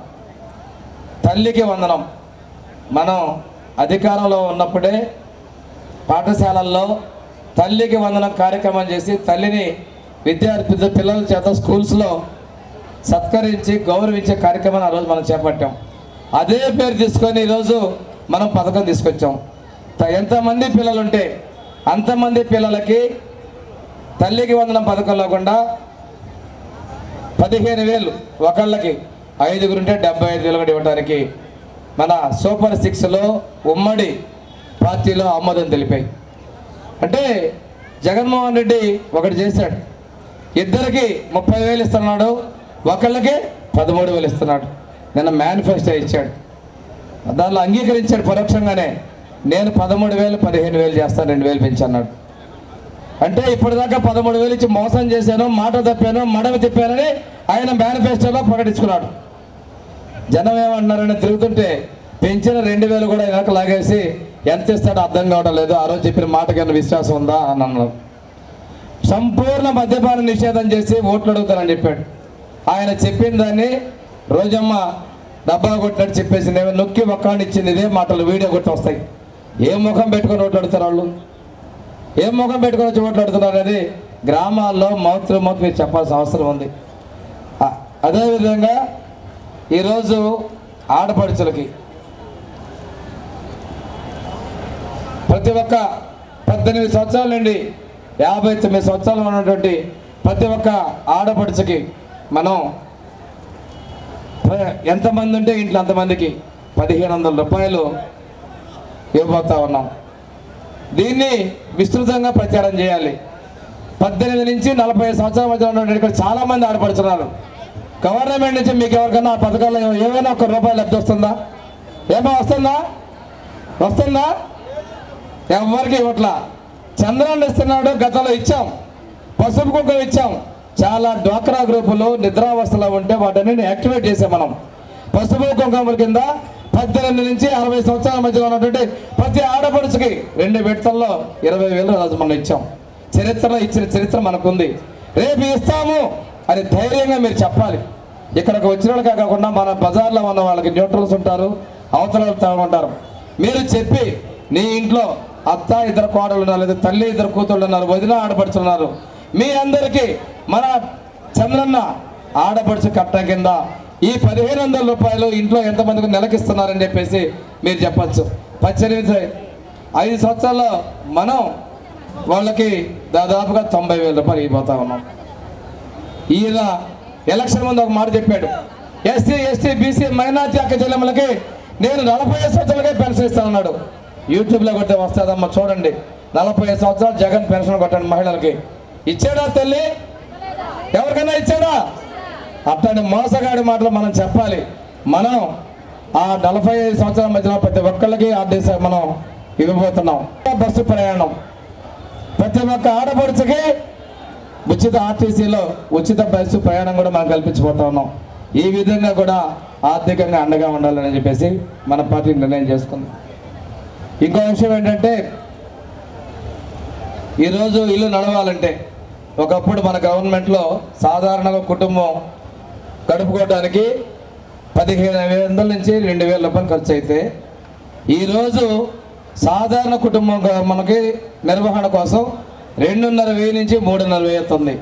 తల్లికి వందనం. మనం అధికారంలో ఉన్నప్పుడే పాఠశాలల్లో తల్లికి వందనం కార్యక్రమం చేసి తల్లిని విద్యార్థి పిల్లల చేత స్కూల్స్లో సత్కరించి గౌరవించే కార్యక్రమాన్ని ఆ రోజు మనం చేపట్టాం. అదే పేరు తీసుకొని ఈరోజు మనం పథకం తీసుకొచ్చాం. ఎంతమంది పిల్లలు ఉంటే అంతమంది పిల్లలకి తల్లికి వందనం పథకం లేకుండా 15,000 ఒకళ్ళకి, 5గురు ఉంటే 75,000 కూడా ఇవ్వడానికి మన సూపర్ 6లో ఉమ్మడి పార్టీలో ఆమోదం తెలిపాయి. అంటే జగన్మోహన్ రెడ్డి ఒకటి చేశాడు, ఇద్దరికి 30,000 ఇస్తున్నాడు, ఒకళ్ళకి 13,000 ఇస్తున్నాడు. నిన్న మేనిఫెస్టో ఇచ్చాడు, దానిలో అంగీకరించాడు పరోక్షంగానే. నేను 13,000 15,000 చేస్తాను, 2,000 పెంచన్నాడు. అంటే ఇప్పటిదాకా 13,000 ఇచ్చి మోసం చేశాను, మాట తప్పాను, మడమ తిప్పానని ఆయన మేనిఫెస్టోలో ప్రకటించుకున్నాడు. జనం ఏమంటున్నారని తిరుగుతుంటే పెంచిన 2,000 కూడా వెనక లాగేసి ఎంత ఇస్తాడో అర్థం కావడం లేదు. ఆ రోజు చెప్పిన మాటకి ఏమైనా విశ్వాసం ఉందా అని అన్నాడు. సంపూర్ణ మద్యపాన నిషేధం చేసి ఓట్లు అడుగుతానని చెప్పాడు. ఆయన చెప్పిన దాన్ని రోజమ్మ డబ్బా కొట్టినట్టు చెప్పేసింది, నొక్కి ఒక్కడిని ఇచ్చింది. ఇదే మాటలు వీడియో కొట్టి వస్తాయి. ఏం ముఖం పెట్టుకొని ఓట్లు అడుగుతారు వాళ్ళు? ఏం ముఖం పెట్టుకొని వచ్చి ఓట్లు అడుగుతున్నారు అనేది గ్రామాల్లో మౌత్ మీరు చెప్పాల్సిన అవసరం ఉంది. అదేవిధంగా ఈరోజు ఆడపడుచులకి ప్రతి ఒక్క 18 సంవత్సరాల నుండి 59 సంవత్సరాలు ఉన్నటువంటి ప్రతి ఒక్క ఆడపడుచుకి మనం ఎంతమంది ఉంటే ఇంట్లో అంతమందికి 1,500 రూపాయలు ఇవ్వబోతా ఉన్నాం. దీన్ని విస్తృతంగా ప్రచారం చేయాలి. 18 నుంచి 40 సంవత్సరాల మధ్య ఉన్నటువంటి ఇక్కడ చాలామంది ఆడపడుతున్నారు. గవర్నమెంట్ నుంచి మీకు ఎవరికైనా ఆ పథకాల్లో ఏమైనా ₹1 లబ్ధి వస్తుందా? ఏమో వస్తుందా? ఎవరికి ఇవ్వట్లా. చంద్రాన్ని ఇస్తున్నాడు, గతంలో ఇచ్చాం. పసుపు కుంకుమ ఇచ్చాం. చాలా డ్వాక్రా గ్రూపులు నిద్రావస్థలో ఉంటే వాటిని యాక్టివేట్ చేసాం మనం. పసుపు కుంకుమల కింద 18 నుంచి 60 సంవత్సరాల మధ్యలో ఉన్నటువంటి ప్రతి ఆడపడుచుకి 2 విడతల్లో 20,000 రోజు మనం ఇచ్చాం. చరిత్రలో ఇచ్చిన చరిత్ర మనకుంది. రేపు ఇస్తాము అని ధైర్యంగా మీరు చెప్పాలి. ఇక్కడికి వచ్చిన వాళ్ళకే కాకుండా మన బజార్లో ఉన్న వాళ్ళకి న్యూట్రల్స్ ఉంటారు, అవతల ఉంటారు. మీరు చెప్పి నీ ఇంట్లో అత్త 2 కోడలు ఉన్నారు, లేదా తల్లి 2 కూతుళ్ళు ఉన్నారు, వదిన ఆడపడుచున్నారు, మీ అందరికీ మన చంద్రన్న ఆడపడుచు కట్ట కింద ఈ 1,500 రూపాయలు ఇంట్లో ఎంతమందికి నెలకిస్తున్నారని చెప్పేసి మీరు చెప్పచ్చు. 5 సంవత్సరాల్లో మనం వాళ్ళకి దాదాపుగా 90,000 రూపాయలు ఇవ్వబోతా ఉన్నాం. ఈయన ఎలక్షన్ ముందు ఒక మాట చెప్పాడు, ఎస్సీ ఎస్టీ బీసీ మైనార్టీ అక్క చెల్లెమ్మలకి నేను 45 సంవత్సరాలకే పెన్షన్ ఇస్తానన్నాడు. యూట్యూబ్లో కొట్టే వస్తుందమ్మా చూడండి. 45 సంవత్సరాలు జగన్ పెన్షన్ కొట్టండి మహిళలకి. ఇచ్చాడా తల్లి? ఎవరికైనా ఇచ్చాడా? అట్లాంటి మోసగాడి మాటలు మనం చెప్పాలి. మనం ఆ 45 సంవత్సరాల మధ్యలో ప్రతి ఒక్కళ్ళకి ఆర్డీసీ మనం ఇవ్వబోతున్నాం. బస్సు ప్రయాణం ప్రతి ఒక్క ఆడపడుచుకి ఉచిత ఆర్టీసీలో ఉచిత బస్సు ప్రయాణం కూడా మనం కల్పించబోతా ఉన్నాం. ఈ విధంగా కూడా ఆర్థికంగా అండగా ఉండాలని చెప్పేసి మన పార్టీ నిర్ణయం చేసుకుంది. ఇంకో విషయం ఏంటంటే ఈరోజు ఇల్లు నడవాలంటే ఒకప్పుడు మన గవర్నమెంట్లో సాధారణంగా కుటుంబం గడుపుకోవడానికి 15,500 నుంచి 2,000 రూపాయలు ఖర్చు అయితే ఈరోజు సాధారణ కుటుంబం మనకి నిర్వహణ కోసం 2,500 నుంచి 3,500 అవుతుంది.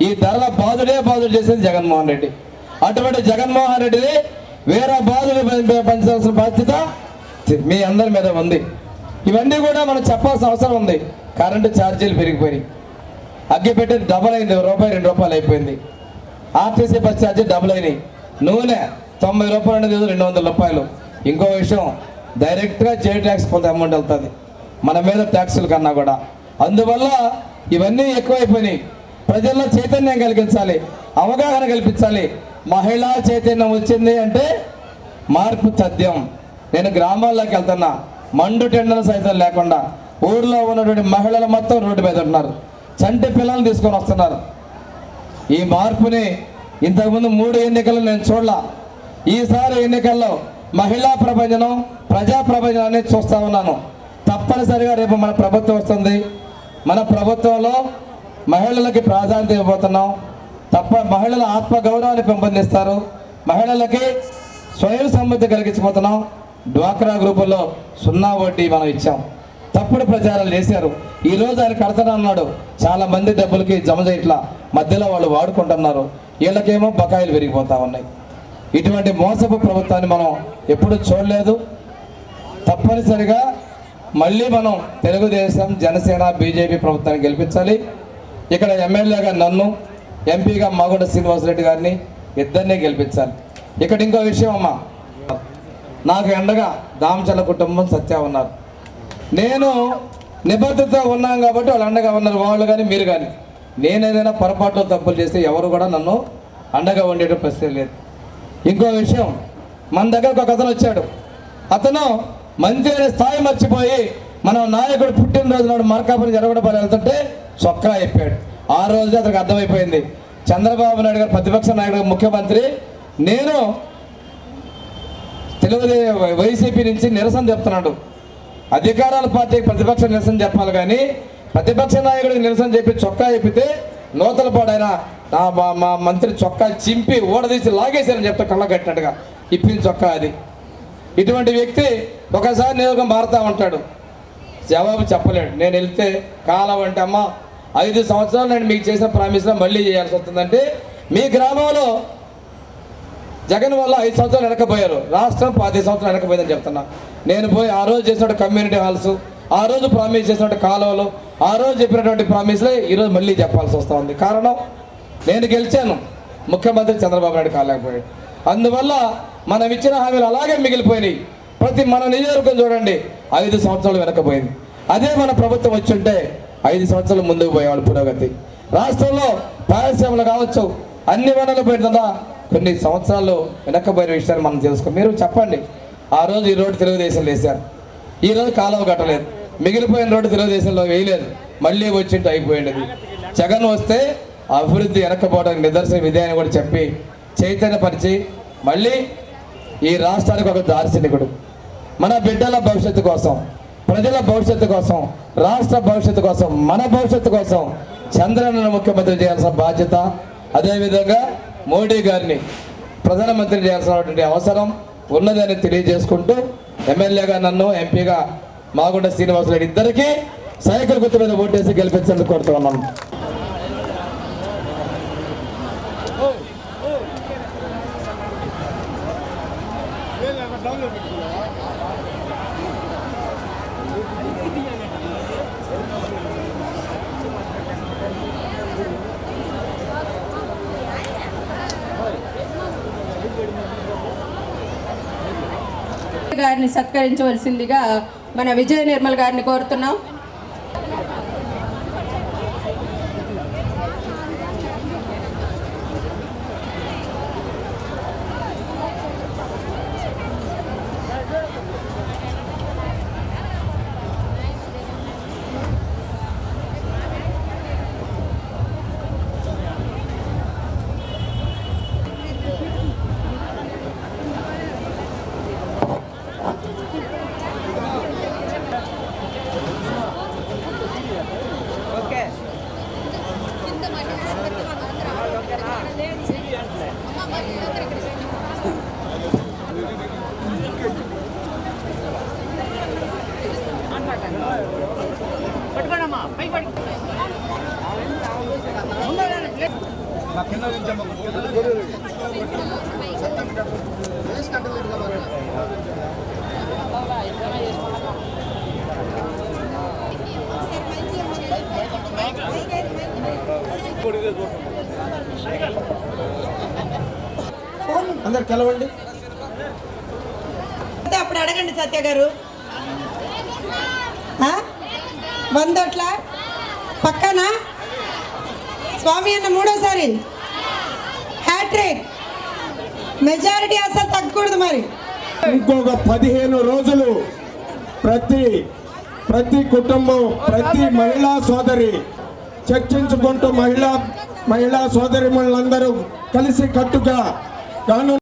ఈ ధరల బాధుడు చేసేది జగన్మోహన్ రెడ్డి. అటువంటి జగన్మోహన్ రెడ్డిని వేరే బాధలు పెంచాల్సిన బాధ్యత మీ అందరి మీద ఉంది. ఇవన్నీ కూడా మనం చెప్పాల్సిన అవసరం ఉంది. కరెంటు ఛార్జీలు పెరిగిపోయి అగ్గిపెట్టి డబల్ అయింది, రూపాయి 2 రూపాయలు అయిపోయింది. ఆర్టీసీ బస్ ఛార్జీ డబుల్ అయినాయి. నూనె 90 రూపాయలు అనేది 200 రూపాయలు. ఇంకో విషయం డైరెక్ట్గా జే ట్యాక్స్ కొంత అమౌంట్ వెళ్తుంది మన మీద ట్యాక్సుల కన్నా కూడా. అందువల్ల ఇవన్నీ ఎక్కువైపోయినాయి. ప్రజల్లో చైతన్యం కలిగించాలి, అవగాహన కల్పించాలి. మహిళా చైతన్యం వచ్చింది అంటే మార్పు తథ్యం. నేను గ్రామాల్లోకి వెళ్తున్నా, మండు టెండర్లు సైతం లేకుండా ఊర్లో ఉన్నటువంటి మహిళలు మొత్తం రోడ్డు మీద ఉన్నారు. చంటి పిల్లలు తీసుకొని వస్తున్నారు. ఈ మార్పుని ఇంతకుముందు 3 ఎన్నికలు నేను చూడలా. ఈసారి ఎన్నికల్లో మహిళా ప్రపంచం, ప్రజా ప్రపంచం అనేది చూస్తూ ఉన్నాను. తప్పనిసరిగా రేపు మన ప్రభుత్వం వస్తుంది. మన ప్రభుత్వంలో మహిళలకి ప్రాధాన్యత ఇవ్వబోతున్నాం. మహిళల ఆత్మగౌరవాన్ని పెంపొందిస్తారు. మహిళలకి స్వయం సమృద్ధి కలిగించబోతున్నాం. డ్వాక్రా గ్రూపుల్లో 0 వడ్డీ మనం ఇచ్చాం. తప్పుడు ప్రచారాలు చేశారు. ఈరోజు ఆయన కడతాను అన్నాడు. చాలా మంది డబ్బులకి జమ చేయట్లా, మధ్యలో వాళ్ళు వాడుకుంటున్నారు. వీళ్ళకేమో బకాయిలు పెరిగిపోతూ ఉన్నాయి. ఇటువంటి మోసపు ప్రభుత్వాన్ని మనం ఎప్పుడూ చూడలేదు. తప్పనిసరిగా మళ్ళీ మనం తెలుగుదేశం, జనసేన, బీజేపీ ప్రభుత్వాన్ని గెలిపించాలి. ఇక్కడ ఎమ్మెల్యేగా నన్ను, ఎంపీగా మాగుంట శ్రీనివాసరెడ్డి గారిని ఇద్దరినీ గెలిపించాలి. ఇక్కడ ఇంకో విషయం అమ్మా, నాకు ఎండగా దామచల్ల కుటుంబం సత్య ఉన్నారు. నేను నిబద్ధతతో ఉన్నాను కాబట్టి వాళ్ళు అండగా ఉన్నారు, వాళ్ళు కానీ మీరు కానీ. నేను ఏదైనా పొరపాట్లు తప్పులు చేస్తే ఎవరు కూడా నన్ను అండగా ఉండేట ప్రశ్న లేదు. ఇంకో విషయం, మన దగ్గరకు ఒక అతను వచ్చాడు. అతను మంత్రి అనే స్థాయి మర్చిపోయి మనం నాయకుడు పుట్టినరోజు నాడు మార్కాపురం జరగడపల్లి వెళ్తుంటే చొక్కా అయిపోయాడు. ఆ రోజు అతనికి అర్థమైపోయింది చంద్రబాబు నాయుడు గారు ప్రతిపక్ష నాయకుడు, ముఖ్యమంత్రి. నేను వైసీపీ నుంచి నిరసన చెప్తున్నాడు. అధికారాల పార్టీకి ప్రతిపక్ష నిరసన చెప్పాలి కానీ ప్రతిపక్ష నాయకుడికి నిరసన చెప్పి చొక్కా చెప్పితే నూతల పాడైన మా మంత్రి చొక్కా చింపి ఊడదీసి లాగేశారని చెప్తే కళ్ళ కట్టినట్టుగా ఇప్పిన చొక్కా అది. ఇటువంటి వ్యక్తి ఒకసారి నియోగం మారుతా ఉంటాడు, జవాబు చెప్పలేడు. నేను వెళ్తే కాలం అంటే అమ్మ 5 సంవత్సరాలు నేను మీకు చేసిన ప్రామిస్లో మళ్ళీ చేయాల్సి వస్తుందంటే మీ గ్రామంలో జగన్ వల్ల 5 సంవత్సరాలు వెనకపోయారు, రాష్ట్రం 15 సంవత్సరాలు వెనకపోయిందని చెప్తున్నా. నేను పోయి ఆ రోజు చేసినట్టు కమ్యూనిటీ హాల్స్, ఆ రోజు ప్రామిస్ చేసినట్టు కాలువలు, ఆ రోజు చెప్పినటువంటి ప్రామిస్లే ఈరోజు మళ్ళీ చెప్పాల్సి వస్తూ ఉంది. కారణం నేను గెలిచాను, ముఖ్యమంత్రి చంద్రబాబు నాయుడు కాలేకపోయాడు. అందువల్ల మనం ఇచ్చిన హామీలు అలాగే మిగిలిపోయినాయి. మన నియోజకవర్గం చూడండి 5 సంవత్సరాలు వెనకపోయింది. అదే మన ప్రభుత్వం వచ్చి ఉంటే 5 సంవత్సరాలు ముందుకు పోయేవాళ్ళు పురోగతి. రాష్ట్రంలో పారిశ్రమలు కావచ్చు, అన్ని వనరులు పెడుతుందా కొన్ని సంవత్సరాలు వెనక్కపోయిన విషయాన్ని మనం తెలుసుకో. మీరు చెప్పండి, ఆ రోజు ఈ రోడ్డు తెలుగుదేశంలో వేశారు, ఈరోజు కాలువ కట్టలేదు, మిగిలిపోయిన రోడ్డు తెలుగుదేశంలో వేయలేదు, మళ్ళీ వచ్చింటే అయిపోయింది. జగన్ వస్తే అభివృద్ధి వెనక్కపోవడానికి నిదర్శన విధానం కూడా చెప్పి చైతన్యపరిచి మళ్ళీ ఈ రాష్ట్రానికి ఒక దార్శనికుడు, మన బిడ్డల భవిష్యత్తు కోసం, ప్రజల భవిష్యత్తు కోసం, రాష్ట్ర భవిష్యత్తు కోసం, మన భవిష్యత్తు కోసం చంద్రబాబు ముఖ్యమంత్రి చేయాల్సిన బాధ్యత, అదేవిధంగా మోడీ గారిని ప్రధానమంత్రి చేయాల్సినటువంటి అవసరం ఉన్నదని తెలియజేసుకుంటూ ఎమ్మెల్యేగా నన్ను, ఎంపీగా మాగుంట శ్రీనివాసరెడ్డి ఇద్దరికీ సైకిల్ గుర్తు మీద ఓటేసి గెలిపించాలని కోరుతున్నాను.
గారిని సత్కరించవలసిందిగా మన విజయ నిర్మల్ గారిని కోరుతున్నాం.
అందరు కలవండి.
అప్పుడు అడగండి సత్య గారు. 100 ఓట్ల పక్కన స్వామి అన్న మూడోసారి హ్యాట్రిక్ మెజారిటీ అసలు తగ్గకూడదు. మరి
ఇంకొక 15 రోజులు ప్రతి కుటుంబం, ప్రతి మహిళా సోదరి చర్చించుకుంటూ మహిళా సోదరిమణులందరూ కలిసి కట్టుగా